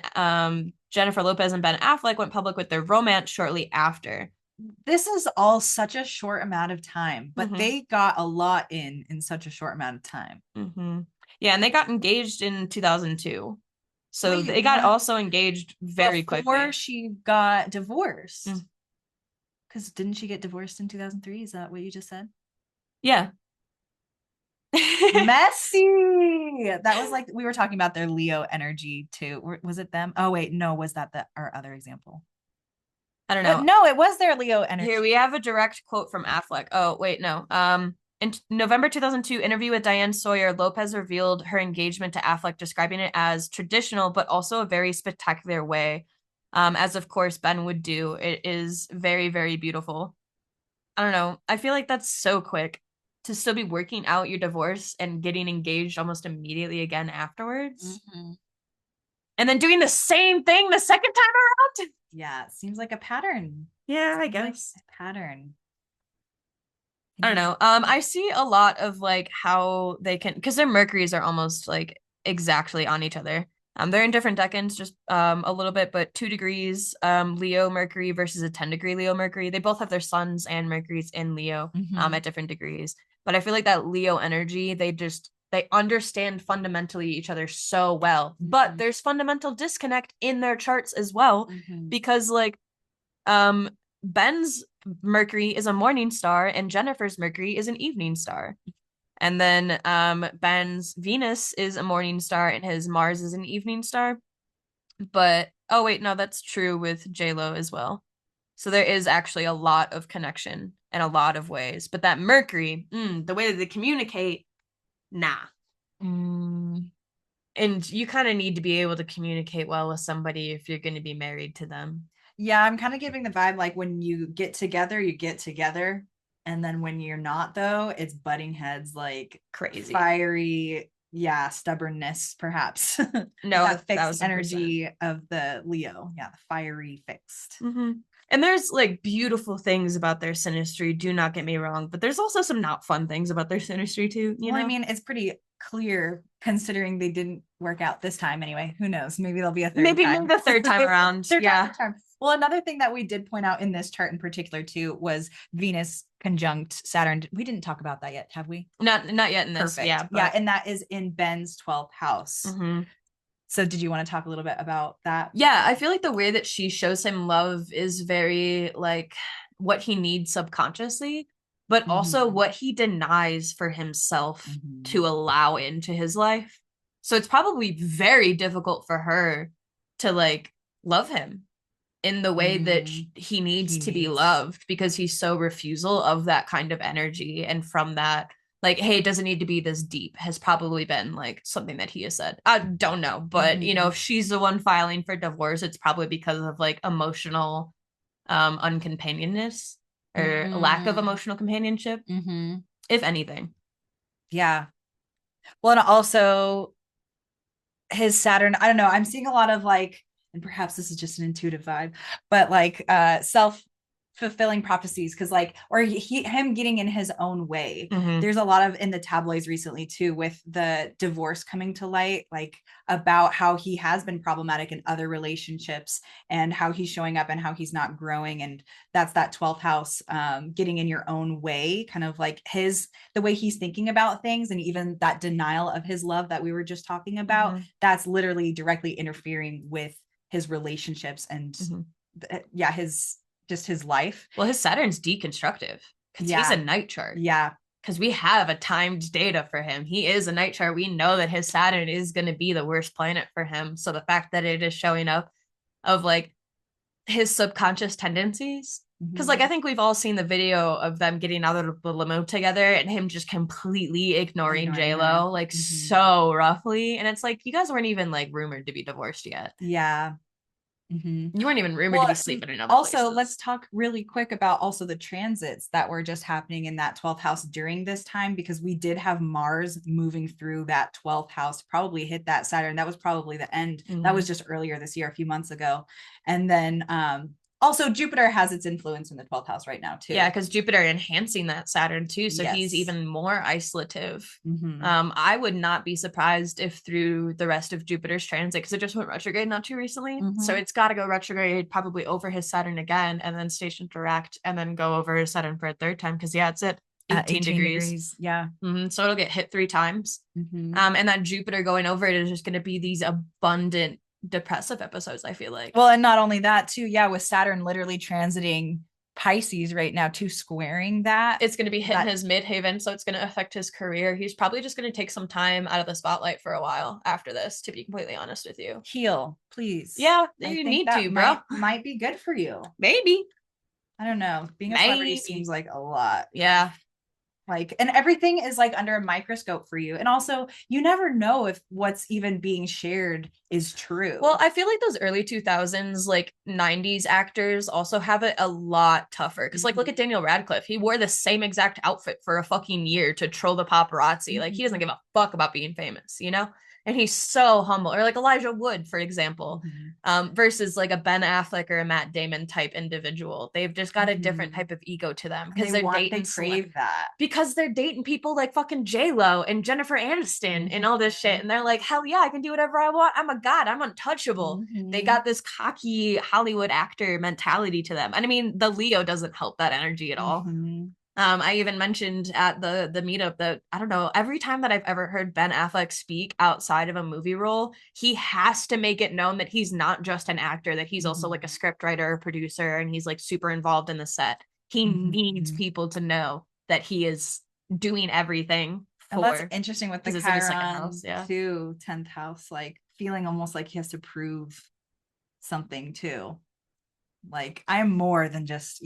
[SPEAKER 1] Jennifer Lopez and Ben Affleck went public with their romance shortly after.
[SPEAKER 2] This is all such a short amount of time, but they got a lot in such a short amount of time.
[SPEAKER 1] Yeah, and they got engaged in 2002. So they got also engaged very quickly.
[SPEAKER 2] Before she got divorced. Because didn't she get divorced in 2003? Is that what you just said?
[SPEAKER 1] Yeah.
[SPEAKER 2] Messy. That was like, we were talking about their Leo energy too. Was it them? Oh, wait, no, was that our other example?
[SPEAKER 1] I don't know.
[SPEAKER 2] But no, it was their Leo energy.
[SPEAKER 1] Here we have a direct quote from Affleck. Oh, wait, no. In November 2002 interview with Diane Sawyer, Lopez revealed her engagement to Affleck, describing it as traditional, but also a very spectacular way. As of course Ben would do. It is very, very beautiful. I don't know. I feel like that's so quick to still be working out your divorce and getting engaged almost immediately again afterwards. And then doing the same thing the second time around.
[SPEAKER 2] Yeah, it seems like a pattern.
[SPEAKER 1] Yeah, I guess.
[SPEAKER 2] Like a pattern.
[SPEAKER 1] I don't know. I see a lot of like how they can, because their Mercuries are almost like exactly on each other. They're in different decans, just a little bit, but 2 degrees Leo Mercury versus a 10-degree Leo Mercury. They both have their suns and Mercuries in Leo at different degrees. But I feel like that Leo energy, they understand fundamentally each other so well. But there's fundamental disconnect in their charts as well, because like Ben's Mercury is a morning star and Jennifer's Mercury is an evening star. And then Ben's Venus is a morning star and his Mars is an evening star. But, oh wait, no, that's true with JLo as well. So there is actually a lot of connection in a lot of ways. But that Mercury, the way that they communicate, nah. And you kind of need to be able to communicate well with somebody if you're going to be married to them.
[SPEAKER 2] Yeah, I'm kind of giving the vibe like when you get together, you get together. And then when you're not, though, it's butting heads like
[SPEAKER 1] crazy.
[SPEAKER 2] Fiery, yeah, stubbornness, perhaps.
[SPEAKER 1] No,
[SPEAKER 2] that fixed energy of the Leo. Yeah, the fiery fixed.
[SPEAKER 1] And there's like beautiful things about their synastry, do not get me wrong, but there's also some not fun things about their synastry too. You know?
[SPEAKER 2] I mean, it's pretty clear considering they didn't work out this time anyway. Who knows? Maybe there'll be a third time.
[SPEAKER 1] Maybe the third time around.
[SPEAKER 2] Third time. Well, another thing that we did point out in this chart in particular too was Venus conjunct Saturn. We didn't talk about that yet, have we?
[SPEAKER 1] Not yet in this.
[SPEAKER 2] Perfect.
[SPEAKER 1] Yeah.
[SPEAKER 2] Yeah, and that is in Ben's 12th house. So did you want to talk a little bit about that?
[SPEAKER 1] Yeah, I feel like the way that she shows him love is very like what he needs subconsciously, but also what he denies for himself to allow into his life. So it's probably very difficult for her to like love him in the way that he needs to be loved, because he's so refusal of that kind of energy. And from that, like, hey, it doesn't need to be this deep, has probably been like something that he has said. I don't know, but you know, if she's the one filing for divorce, it's probably because of like emotional uncompanionedness or lack of emotional companionship, if anything.
[SPEAKER 2] Yeah. Well, and also his Saturn, I don't know, I'm seeing a lot of like, and perhaps this is just an intuitive vibe, but like self-fulfilling prophecies, because like, or him getting in his own way. There's a lot of in the tabloids recently too, with the divorce coming to light, like about how he has been problematic in other relationships and how he's showing up and how he's not growing. And that's that 12th house, getting in your own way, kind of like the way he's thinking about things, and even that denial of his love that we were just talking about, that's literally directly interfering with his relationships and his life.
[SPEAKER 1] Well, his Saturn's deconstructive because he's a night chart.
[SPEAKER 2] Yeah.
[SPEAKER 1] because we have a timed data for him. He is a night chart. We know that his Saturn is going to be the worst planet for him. So the fact that it is showing up of like his subconscious tendencies, because like I think we've all seen the video of them getting out of the limo together and him just completely ignoring JLo like so roughly, and it's like you guys weren't even like rumored to be divorced yet.
[SPEAKER 2] Yeah.
[SPEAKER 1] You weren't even rumored to be sleeping in other
[SPEAKER 2] also
[SPEAKER 1] places.
[SPEAKER 2] Let's talk really quick about also the transits that were just happening in that 12th house during this time, because we did have Mars moving through that 12th house, probably hit that Saturn. That was probably the end. That was just earlier this year, a few months ago. And then also Jupiter has its influence in the 12th house right now too.
[SPEAKER 1] Yeah, because Jupiter enhancing that Saturn too, so he's even more isolative. I would not be surprised if through the rest of Jupiter's transit, because it just went retrograde not too recently, so it's got to go retrograde probably over his Saturn again, and then station direct, and then go over his Saturn for a third time, because it's at 18 degrees.
[SPEAKER 2] Yeah.
[SPEAKER 1] So it'll get hit 3 times. And that Jupiter going over it is just going to be these abundant depressive episodes, I feel like.
[SPEAKER 2] Well, and not only that too, with Saturn literally transiting Pisces right now too, squaring that,
[SPEAKER 1] it's going to be hitting his midheaven, so it's going to affect his career. He's probably just going to take some time out of the spotlight for a while after this, to be completely honest with you.
[SPEAKER 2] Heal, please.
[SPEAKER 1] Yeah, you need to, bro.
[SPEAKER 2] Might be good for you.
[SPEAKER 1] Maybe.
[SPEAKER 2] I don't know. Being a celebrity seems like a lot.
[SPEAKER 1] Yeah.
[SPEAKER 2] Like, and everything is like under a microscope for you. And also you never know if what's even being shared is true.
[SPEAKER 1] Well, I feel like those early 2000s, like 90s actors also have it a lot tougher. Because like, look at Daniel Radcliffe. He wore the same exact outfit for a fucking year to troll the paparazzi. Like, he doesn't give a fuck about being famous, you know? And he's so humble. Or like Elijah Wood, for example, versus like a Ben Affleck or a Matt Damon type individual. They've just got a different type of ego to them, because they
[SPEAKER 2] crave that.
[SPEAKER 1] Because they're dating people like fucking JLo and Jennifer Aniston and all this shit, and they're like, hell yeah, I can do whatever I want. I'm a god. I'm untouchable. They got this cocky Hollywood actor mentality to them. And I mean, the Leo doesn't help that energy at all. I even mentioned at the meetup that, I don't know, every time that I've ever heard Ben Affleck speak outside of a movie role, he has to make it known that he's not just an actor, that he's also like a script writer or producer, and he's like super involved in the set. He needs people to know that he is doing everything.
[SPEAKER 2] And that's interesting with the Chiron too, 10th house, like feeling almost like he has to prove something too. Like, I'm more than just,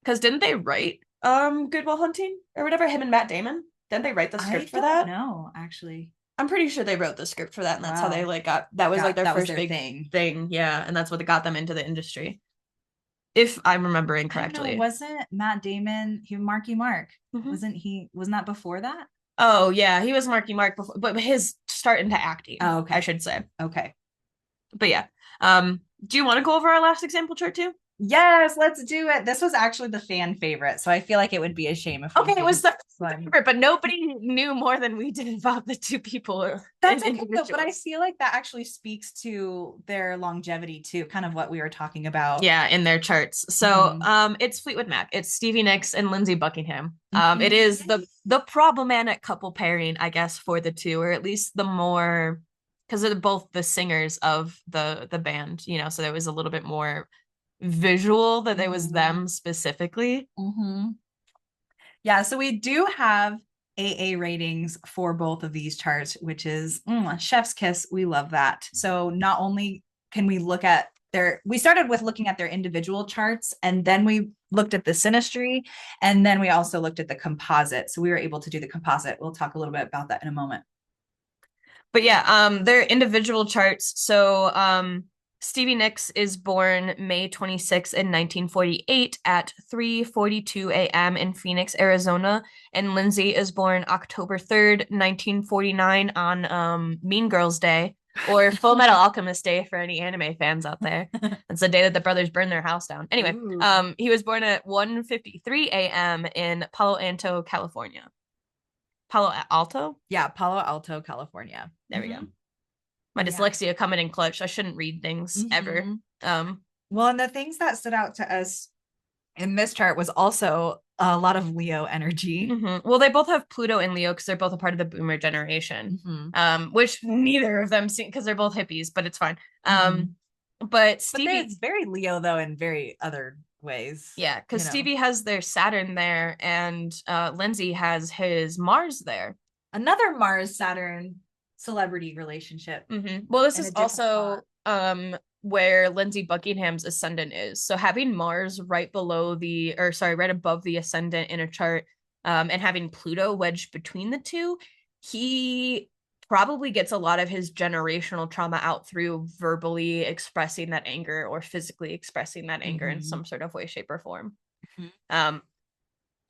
[SPEAKER 1] because didn't they write Good Will Hunting or whatever, him and Matt Damon? Didn't they write the script for that?
[SPEAKER 2] No, actually,
[SPEAKER 1] I'm pretty sure they wrote the script for that, and that's how they like got like their first big thing. Yeah, and that's what got them into the industry, if I'm remembering correctly.
[SPEAKER 2] Wasn't Matt Damon Marky Mark? Wasn't that before that?
[SPEAKER 1] Oh yeah, he was Marky Mark before, but his start into acting.
[SPEAKER 2] Oh, okay.
[SPEAKER 1] I should say.
[SPEAKER 2] Okay.
[SPEAKER 1] But yeah, do you want to go over our last example chart too?
[SPEAKER 2] Yes, let's do it. This was actually the fan favorite, so I feel like it would be a shame if
[SPEAKER 1] it was the favorite, but nobody knew more than we did about the two people.
[SPEAKER 2] That's okay, but I feel like that actually speaks to their longevity too, kind of what we were talking about.
[SPEAKER 1] Yeah, in their charts. So it's Fleetwood Mac, it's Stevie Nicks and Lindsey Buckingham. It is the problematic couple pairing, I guess, for the two, or at least the more, because they're both the singers of the band, you know, so there was a little bit more visual that it was them specifically.
[SPEAKER 2] Yeah, so we do have AA ratings for both of these charts, which is chef's kiss. We love that. So not only can we look at we started with looking at their individual charts, and then we looked at the synastry, and then we also looked at the composite. So we were able to do the composite. We'll talk a little bit about that in a moment.
[SPEAKER 1] But yeah, their individual charts. So Stevie Nicks is born May 26 in 1948 at 3:42 a.m. in Phoenix, Arizona. And Lindsey is born October 3rd, 1949 on Mean Girls Day, or Full Metal Alchemist Day for any anime fans out there. It's the day that the brothers burned their house down. Anyway, he was born at 1:53 a.m. in Palo Alto, California. Palo Alto?
[SPEAKER 2] Yeah, Palo Alto, California.
[SPEAKER 1] There we go. My dyslexia coming in clutch. I shouldn't read things ever.
[SPEAKER 2] Well, and the things that stood out to us in this chart was also a lot of Leo energy.
[SPEAKER 1] Well, they both have Pluto in Leo because they're both a part of the boomer generation, which neither of them see because they're both hippies, but it's fine. But Stevie,
[SPEAKER 2] it's very Leo though in very other ways.
[SPEAKER 1] Yeah, because Stevie has their Saturn there, and Lindsey has his Mars there.
[SPEAKER 2] Another Mars-Saturn celebrity relationship.
[SPEAKER 1] Well, this is also where Lindsey Buckingham's ascendant is. So having Mars right above the ascendant in a chart, and having Pluto wedged between the two, he probably gets a lot of his generational trauma out through verbally expressing that anger or physically expressing that anger in some sort of way, shape, or form.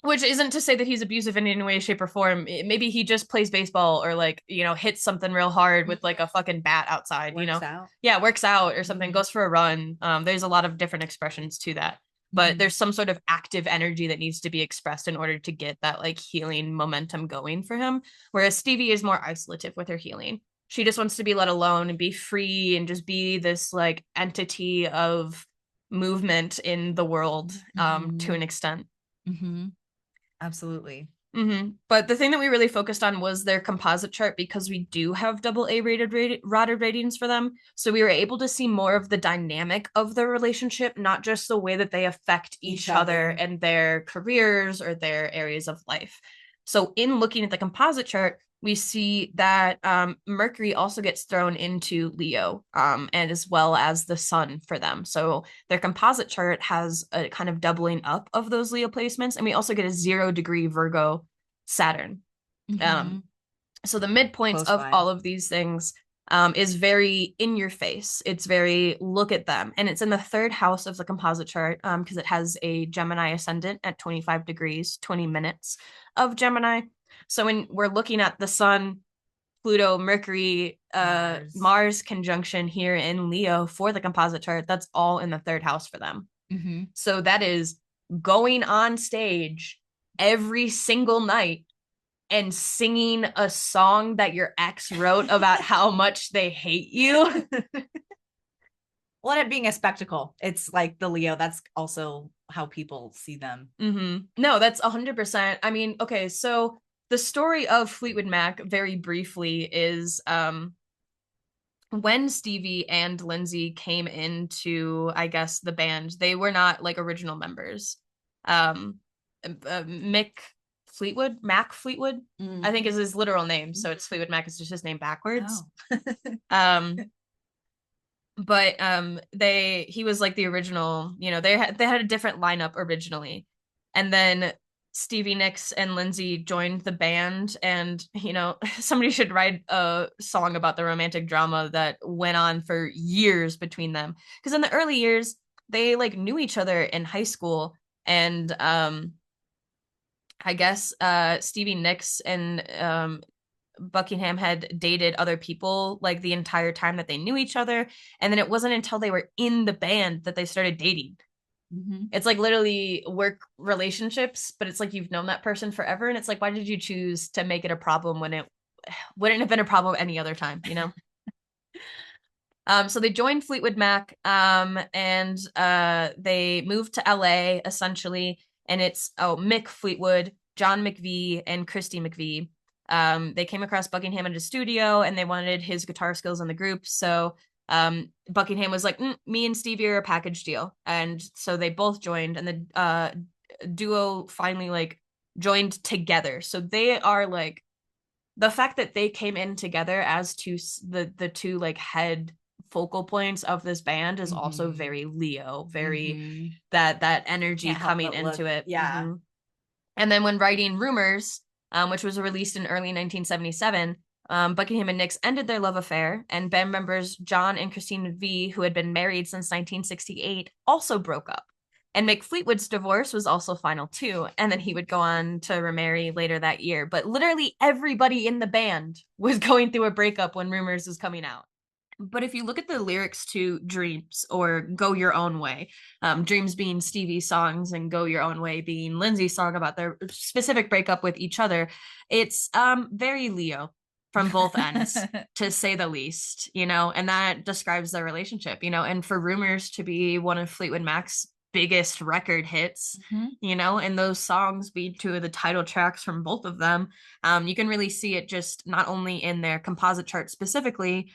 [SPEAKER 1] Which isn't to say that he's abusive in any way, shape, or form. Maybe he just plays baseball or hits something real hard with like a fucking bat outside, works out or something, goes for a run. There's a lot of different expressions to that. But there's some sort of active energy that needs to be expressed in order to get that like healing momentum going for him. Whereas Stevie is more isolative with her healing. She just wants to be let alone and be free and just be this like entity of movement in the world to an extent.
[SPEAKER 2] Absolutely.
[SPEAKER 1] But the thing that we really focused on was their composite chart, because we do have AA rated Rodden ratings for them. So we were able to see more of the dynamic of their relationship, not just the way that they affect each other and their careers or their areas of life. So in looking at the composite chart, we see that Mercury also gets thrown into Leo, and as well as the sun for them. So their composite chart has a kind of doubling up of those Leo placements, and we also get a 0-degree Virgo Saturn. So the midpoints of all of these things is very in your face. It's very look at them, and it's in the 3rd house of the composite chart because it has a Gemini ascendant at 25 degrees, 20 minutes of Gemini. So when we're looking at the sun, Pluto, Mercury, Mars conjunction here in Leo for the composite chart, that's all in the 3rd house for them. So that is going on stage every single night and singing a song that your ex wrote about how much they hate you.
[SPEAKER 2] Well, it being a spectacle. It's like the Leo. That's also how people see them.
[SPEAKER 1] No, that's 100%. I mean, okay, so the story of Fleetwood Mac, very briefly, is when Stevie and Lindsey came into, I guess, the band, they were not like original members. Mac Fleetwood, I think is his literal name. So it's Fleetwood Mac, is just his name backwards. But he was like the original, they had a different lineup originally. And then Stevie Nicks and Lindsey joined the band, and somebody should write a song about the romantic drama that went on for years between them, because in the early years they like knew each other in high school, and I guess Stevie Nicks and Buckingham had dated other people like the entire time that they knew each other, and then it wasn't until they were in the band that they started dating. It's like literally work relationships, but it's like you've known that person forever, and it's like, why did you choose to make it a problem when it wouldn't have been a problem any other time, So they joined Fleetwood Mac, and they moved to LA essentially, and it's Mick Fleetwood, John McVie, and Christy McVie. They came across Buckingham in the studio, and they wanted his guitar skills in the group, so Buckingham was like, me and Stevie are a package deal. And so they both joined, and the duo finally like joined together. So they are like, the fact that they came in together as the two like head focal points of this band is also very Leo, very that energy coming into it. And then when writing Rumors, which was released in early 1977, Buckingham and Nicks ended their love affair, and band members John and Christine McVie, who had been married since 1968, also broke up. And Mick Fleetwood's divorce was also final too, and then he would go on to remarry later that year. But literally everybody in the band was going through a breakup when Rumors was coming out. But if you look at the lyrics to Dreams or Go Your Own Way, Dreams being Stevie's songs and Go Your Own Way being Lindsey's song about their specific breakup with each other, it's very Leo from both ends, to say the least, and that describes their relationship, and for Rumors to be one of Fleetwood Mac's biggest record hits, and those songs be two of the title tracks from both of them, you can really see it just not only in their composite chart specifically,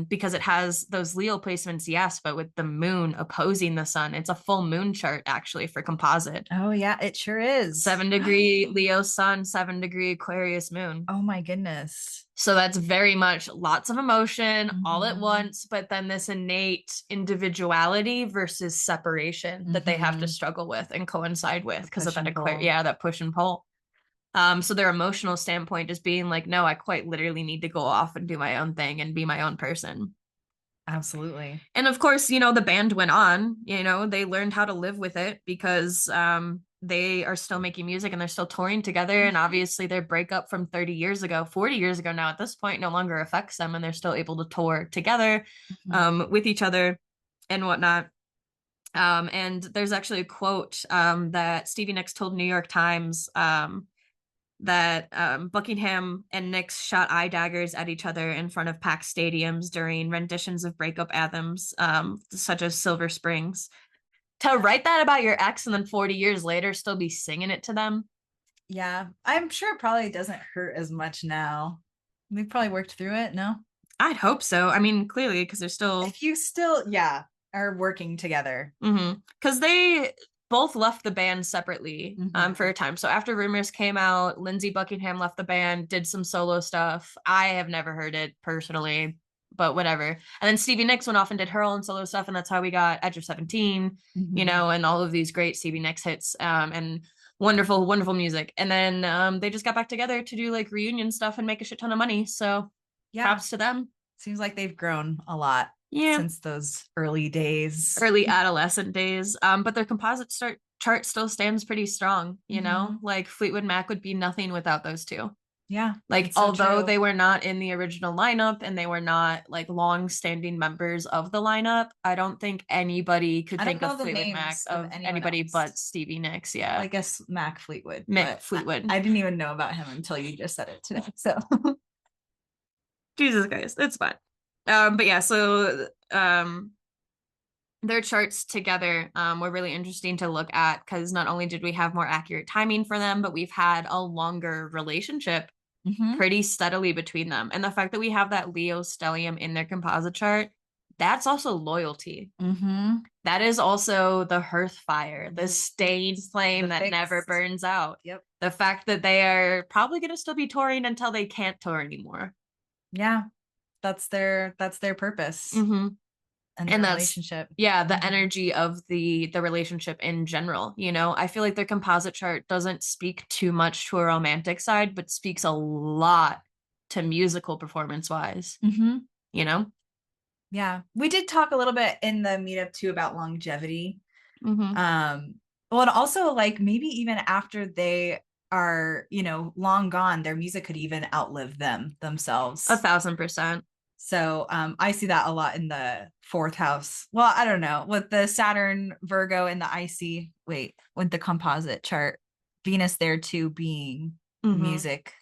[SPEAKER 1] because it has those Leo placements, yes, but with the moon opposing the sun. It's a full moon chart actually for composite.
[SPEAKER 2] Oh yeah, it sure is.
[SPEAKER 1] 7-degree Leo sun, 7-degree Aquarius moon.
[SPEAKER 2] Oh my goodness.
[SPEAKER 1] So that's very much lots of emotion all at once, but then this innate individuality versus separation that they have to struggle with and coincide with because of that that push and pull. So their emotional standpoint is being like, no, I quite literally need to go off and do my own thing and be my own person.
[SPEAKER 2] Absolutely.
[SPEAKER 1] And of course, the band went on, they learned how to live with it because they are still making music and they're still touring together. And obviously their breakup from 30 years ago, 40 years ago now at this point, no longer affects them. And they're still able to tour together with each other and whatnot. And there's actually a quote that Stevie Nicks told New York Times that Buckingham and Nicks shot eye daggers at each other in front of packed stadiums during renditions of breakup anthems, such as Silver Springs. To write that about your ex and then 40 years later still be singing it to them.
[SPEAKER 2] Yeah, I'm sure it probably doesn't hurt as much now. We've probably worked through it, no?
[SPEAKER 1] I'd hope so. I mean, clearly, because they're still...
[SPEAKER 2] If you still, are working together.
[SPEAKER 1] Because they both left the band separately for a time. So after Rumors came out, Lindsey Buckingham left the band, did some solo stuff. I have never heard it personally, but whatever. And then Stevie Nicks went off and did her own solo stuff, and that's how we got Edge of 17, and all of these great Stevie Nicks hits and wonderful, wonderful music. And then they just got back together to do like reunion stuff and make a shit ton of money. So props to them.
[SPEAKER 2] Seems like they've grown a lot.
[SPEAKER 1] Yeah.
[SPEAKER 2] Since those early
[SPEAKER 1] adolescent days. But their composite chart still stands pretty strong, like Fleetwood Mac would be nothing without those two.
[SPEAKER 2] Yeah.
[SPEAKER 1] Like, although they were not in the original lineup and they were not like long-standing members of the lineup, I don't think anybody could think of Fleetwood Mac of anybody but Stevie Nicks. Yeah.
[SPEAKER 2] I guess Mac Fleetwood.
[SPEAKER 1] Fleetwood.
[SPEAKER 2] I didn't even know about him until you just said it today. So
[SPEAKER 1] Jesus Christ, it's fine. But yeah, so their charts together were really interesting to look at because not only did we have more accurate timing for them, but we've had a longer relationship pretty steadily between them. And the fact that we have that Leo stellium in their composite chart, that's also loyalty. That is also the hearth fire, the stained flame that never burns out.
[SPEAKER 2] Yep.
[SPEAKER 1] The fact that they are probably going to still be touring until they can't tour anymore.
[SPEAKER 2] Yeah. That's their purpose. And the relationship.
[SPEAKER 1] Yeah, the energy of the relationship in general. I feel like their composite chart doesn't speak too much to a romantic side, but speaks a lot to musical performance wise.
[SPEAKER 2] Yeah. We did talk a little bit in the meetup too about longevity. Well, and also like maybe even after they are, long gone, their music could even outlive themselves.
[SPEAKER 1] 1,000%.
[SPEAKER 2] So I see that a lot in the fourth house. Well, I don't know, with the Saturn, Virgo, and the with the composite chart, Venus there too being music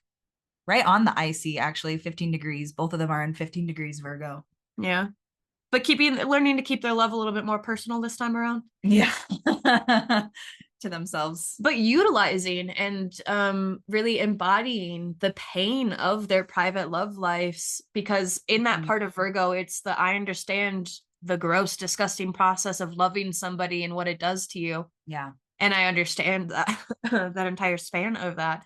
[SPEAKER 2] right on the IC, actually 15 degrees. Both of them are in 15 degrees Virgo.
[SPEAKER 1] Yeah. But learning to keep their love a little bit more personal this time around.
[SPEAKER 2] Yeah. To themselves.
[SPEAKER 1] But utilizing and really embodying the pain of their private love lives, because in that part of Virgo, it's I understand the gross, disgusting process of loving somebody and what it does to you.
[SPEAKER 2] Yeah.
[SPEAKER 1] And I understand that that entire span of that.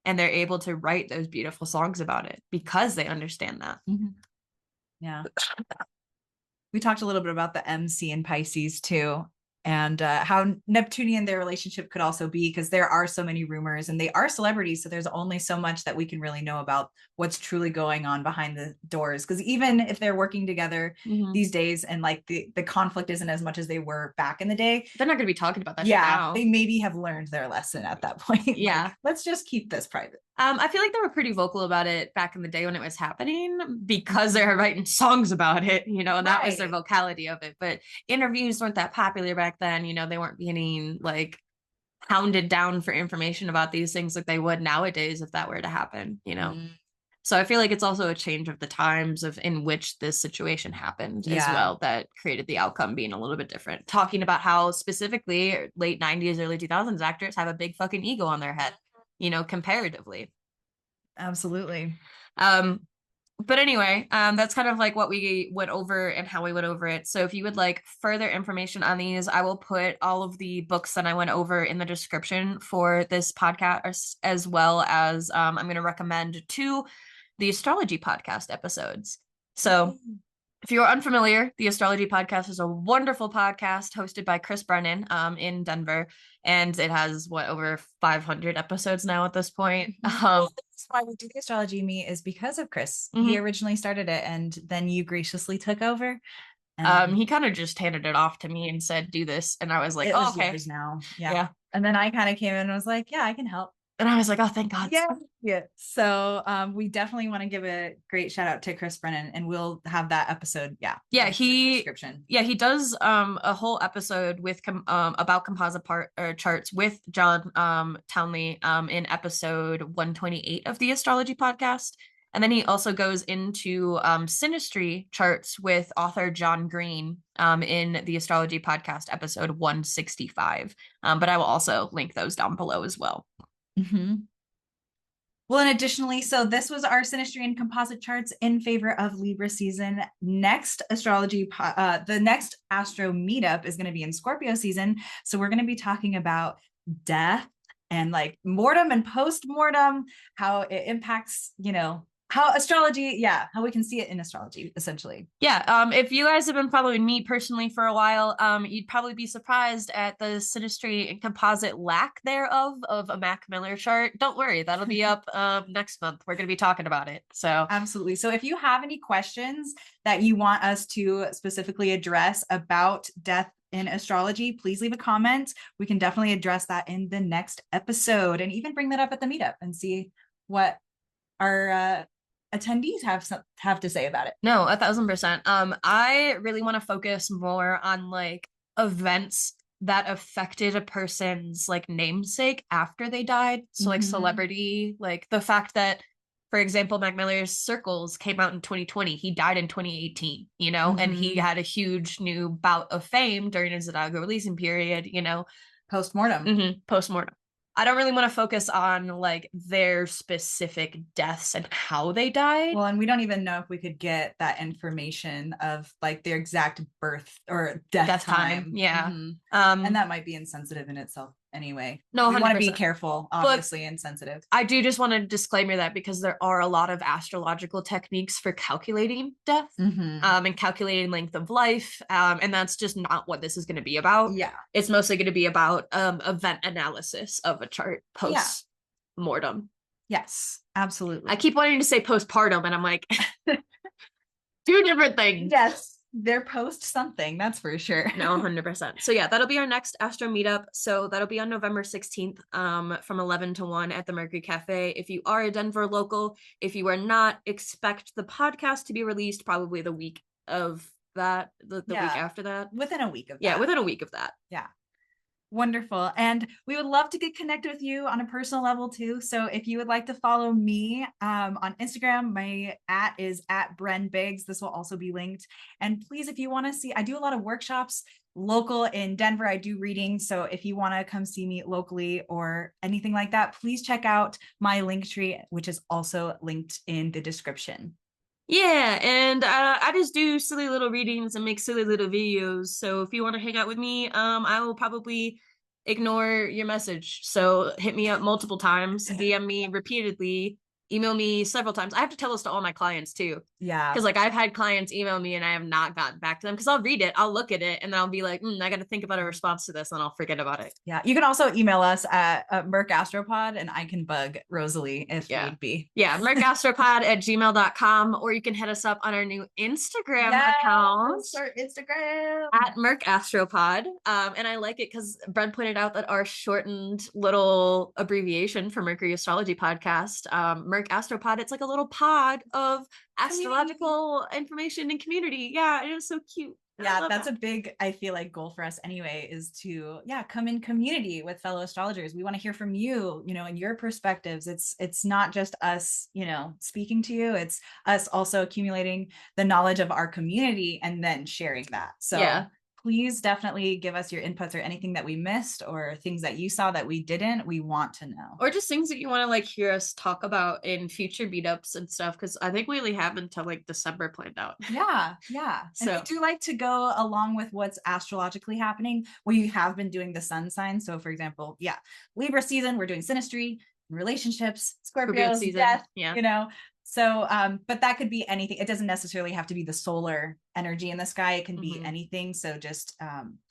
[SPEAKER 1] And they're able to write those beautiful songs about it because they understand that.
[SPEAKER 2] Yeah. We talked a little bit about the MC in Pisces too. And how Neptunian their relationship could also be, because there are so many rumors and they are celebrities. So there's only so much that we can really know about what's truly going on behind the doors. Because even if they're working together these days and like the conflict isn't as much as they were back in the day,
[SPEAKER 1] they're not going to be talking about that.
[SPEAKER 2] Yeah, they maybe have learned their lesson at that point.
[SPEAKER 1] Yeah.
[SPEAKER 2] Like, let's just keep this private.
[SPEAKER 1] I feel like they were pretty vocal about it back in the day when it was happening because they were writing songs about it, and that was their vocality of it. But interviews weren't that popular back then. They weren't getting like hounded down for information about these things like they would nowadays if that were to happen, So I feel like it's also a change of the times in which this situation happened as well that created the outcome being a little bit different. Talking about how specifically late 90s, early 2000s actors have a big fucking ego on their head, comparatively.
[SPEAKER 2] Absolutely.
[SPEAKER 1] But anyway, that's kind of like what we went over and how we went over it. So if you would like further information on these, I will put all of the books that I went over in the description for this podcast, as well as I'm going to recommend the astrology podcast episodes. So if you're unfamiliar, the Astrology Podcast is a wonderful podcast hosted by Chris Brennan in Denver, and it has over 500 episodes now at this point.
[SPEAKER 2] Well, that's why we do the astrology meet is because of Chris. He originally started it, and then you graciously took over.
[SPEAKER 1] He kind of just handed it off to me and said, "Do this," and I was like,
[SPEAKER 2] "Oh,
[SPEAKER 1] okay."
[SPEAKER 2] Now, yeah. And then I kind of came in and was like, "Yeah, I can help."
[SPEAKER 1] And I was like, oh, thank God.
[SPEAKER 2] Yeah. So we definitely want to give a great shout out to Chris Brennan, and we'll have that episode. Yeah. Description.
[SPEAKER 1] Yeah, he does a whole episode with about composite charts with John Townley in episode 128 of the Astrology Podcast. And then he also goes into synastry charts with author John Green in the Astrology Podcast episode 165. But I will also link those down below as well.
[SPEAKER 2] Well, and additionally, so this was our synastry and composite charts in favor of Libra season. Next the next Astro meetup is going to be in Scorpio season. So we're going to be talking about death and like mortem and post-mortem, how it impacts, how astrology, how we can see it in astrology, essentially.
[SPEAKER 1] Yeah, if you guys have been following me personally for a while, you'd probably be surprised at the synastry and composite lack thereof of a Mac Miller chart. Don't worry, that'll be up next month. We're going to be talking about it. So
[SPEAKER 2] absolutely. So if you have any questions that you want us to specifically address about death in astrology, please leave a comment. We can definitely address that in the next episode and even bring that up at the meetup and see what our attendees have to say about it.
[SPEAKER 1] No, 1,000%. I really want to focus more on like events that affected a person's like namesake after they died. So like celebrity, like the fact that, for example, Mac Miller's Circles came out in 2020. He died in 2018, and he had a huge new bout of fame during his inaugural releasing period,
[SPEAKER 2] Post-mortem.
[SPEAKER 1] Post-mortem. I don't really want to focus on like their specific deaths and how they died.
[SPEAKER 2] Well, and we don't even know if we could get that information of like their exact birth or death time.
[SPEAKER 1] Yeah.
[SPEAKER 2] And that might be insensitive in itself anyway.
[SPEAKER 1] No,
[SPEAKER 2] we want to be careful, obviously, and sensitive.
[SPEAKER 1] I do just want to disclaimer that because there are a lot of astrological techniques for calculating death and calculating length of life. And that's just not what this is going to be about.
[SPEAKER 2] Yeah.
[SPEAKER 1] It's mostly going to be about event analysis of a chart post-mortem.
[SPEAKER 2] Yes, absolutely.
[SPEAKER 1] I keep wanting to say postpartum, and I'm like, two different things.
[SPEAKER 2] Yes. They're post something, that's for sure.
[SPEAKER 1] No, 100%. So yeah, that'll be our next Astro meetup. So that'll be on November 16th from 11 to 1 at the Mercury Cafe. If you are a Denver local, if you are not, expect the podcast to be released probably the week of that, the week after that.
[SPEAKER 2] Within a week of that.
[SPEAKER 1] Yeah, within a week of that.
[SPEAKER 2] Yeah. Wonderful. And we would love to get connected with you on a personal level too. So if you would like to follow me on Instagram, my @ is @brenbigs. This will also be linked. And please, if you want to see, I do a lot of workshops local in Denver. I do readings. So if you want to come see me locally or anything like that, please check out my Linktree, which is also linked in the description.
[SPEAKER 1] Yeah, and I just do silly little readings and make silly little videos. So if you want to hang out with me, I will probably ignore your message. So hit me up multiple times, DM me repeatedly, email me several times. I have to tell this to all my clients too.
[SPEAKER 2] Yeah.
[SPEAKER 1] Because like I've had clients email me and I have not gotten back to them because I'll read it, I'll look at it, and then I'll be like, I got to think about a response to this, and I'll forget about it.
[SPEAKER 2] Yeah. You can also email us at Merc Astropod, and I can bug Rosalie if need be.
[SPEAKER 1] Yeah. mercastropod@gmail.com, or you can hit us up on our new Instagram account.
[SPEAKER 2] Our Instagram
[SPEAKER 1] at Merc Astropod. And I like it because Bren pointed out that our shortened little abbreviation for Mercury Astrology Podcast, Merc Astropod, it's like a little pod of astrological information and community. Yeah, it is so cute.
[SPEAKER 2] Yeah, that's a big, I feel like, goal for us anyway, is to come in community with fellow astrologers. We want to hear from you, and your perspectives. It's not just us, speaking to you. It's us also accumulating the knowledge of our community and then sharing that. So please definitely give us your inputs or anything that we missed or things that you saw that we didn't. We want to know.
[SPEAKER 1] Or just things that you want to like hear us talk about in future meetups and stuff, because I think we only have until like December planned out.
[SPEAKER 2] Yeah.
[SPEAKER 1] So
[SPEAKER 2] and we do like to go along with what's astrologically happening. We have been doing the sun sign. So for example, Libra season, we're doing synastry, relationships, Scorpio season, death, you know. So but that could be anything. It doesn't necessarily have to be the solar energy in the sky. It can be anything. So just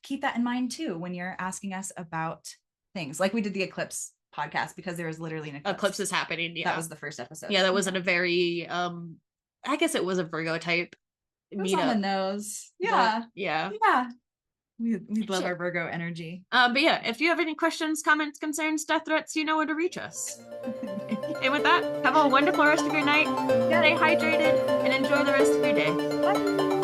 [SPEAKER 2] keep that in mind too when you're asking us about things. Like we did the eclipse podcast because there was literally an
[SPEAKER 1] eclipse is happening.
[SPEAKER 2] That was the first episode.
[SPEAKER 1] Yeah, that wasn't a very I guess it was a Virgo type
[SPEAKER 2] meetup. On the nose.
[SPEAKER 1] Yeah.
[SPEAKER 2] We love our Virgo energy.
[SPEAKER 1] But yeah, if you have any questions, comments, concerns, death threats, you know where to reach us. And with that, have a wonderful rest of your night. Stay hydrated and enjoy the rest of your day.
[SPEAKER 2] Bye.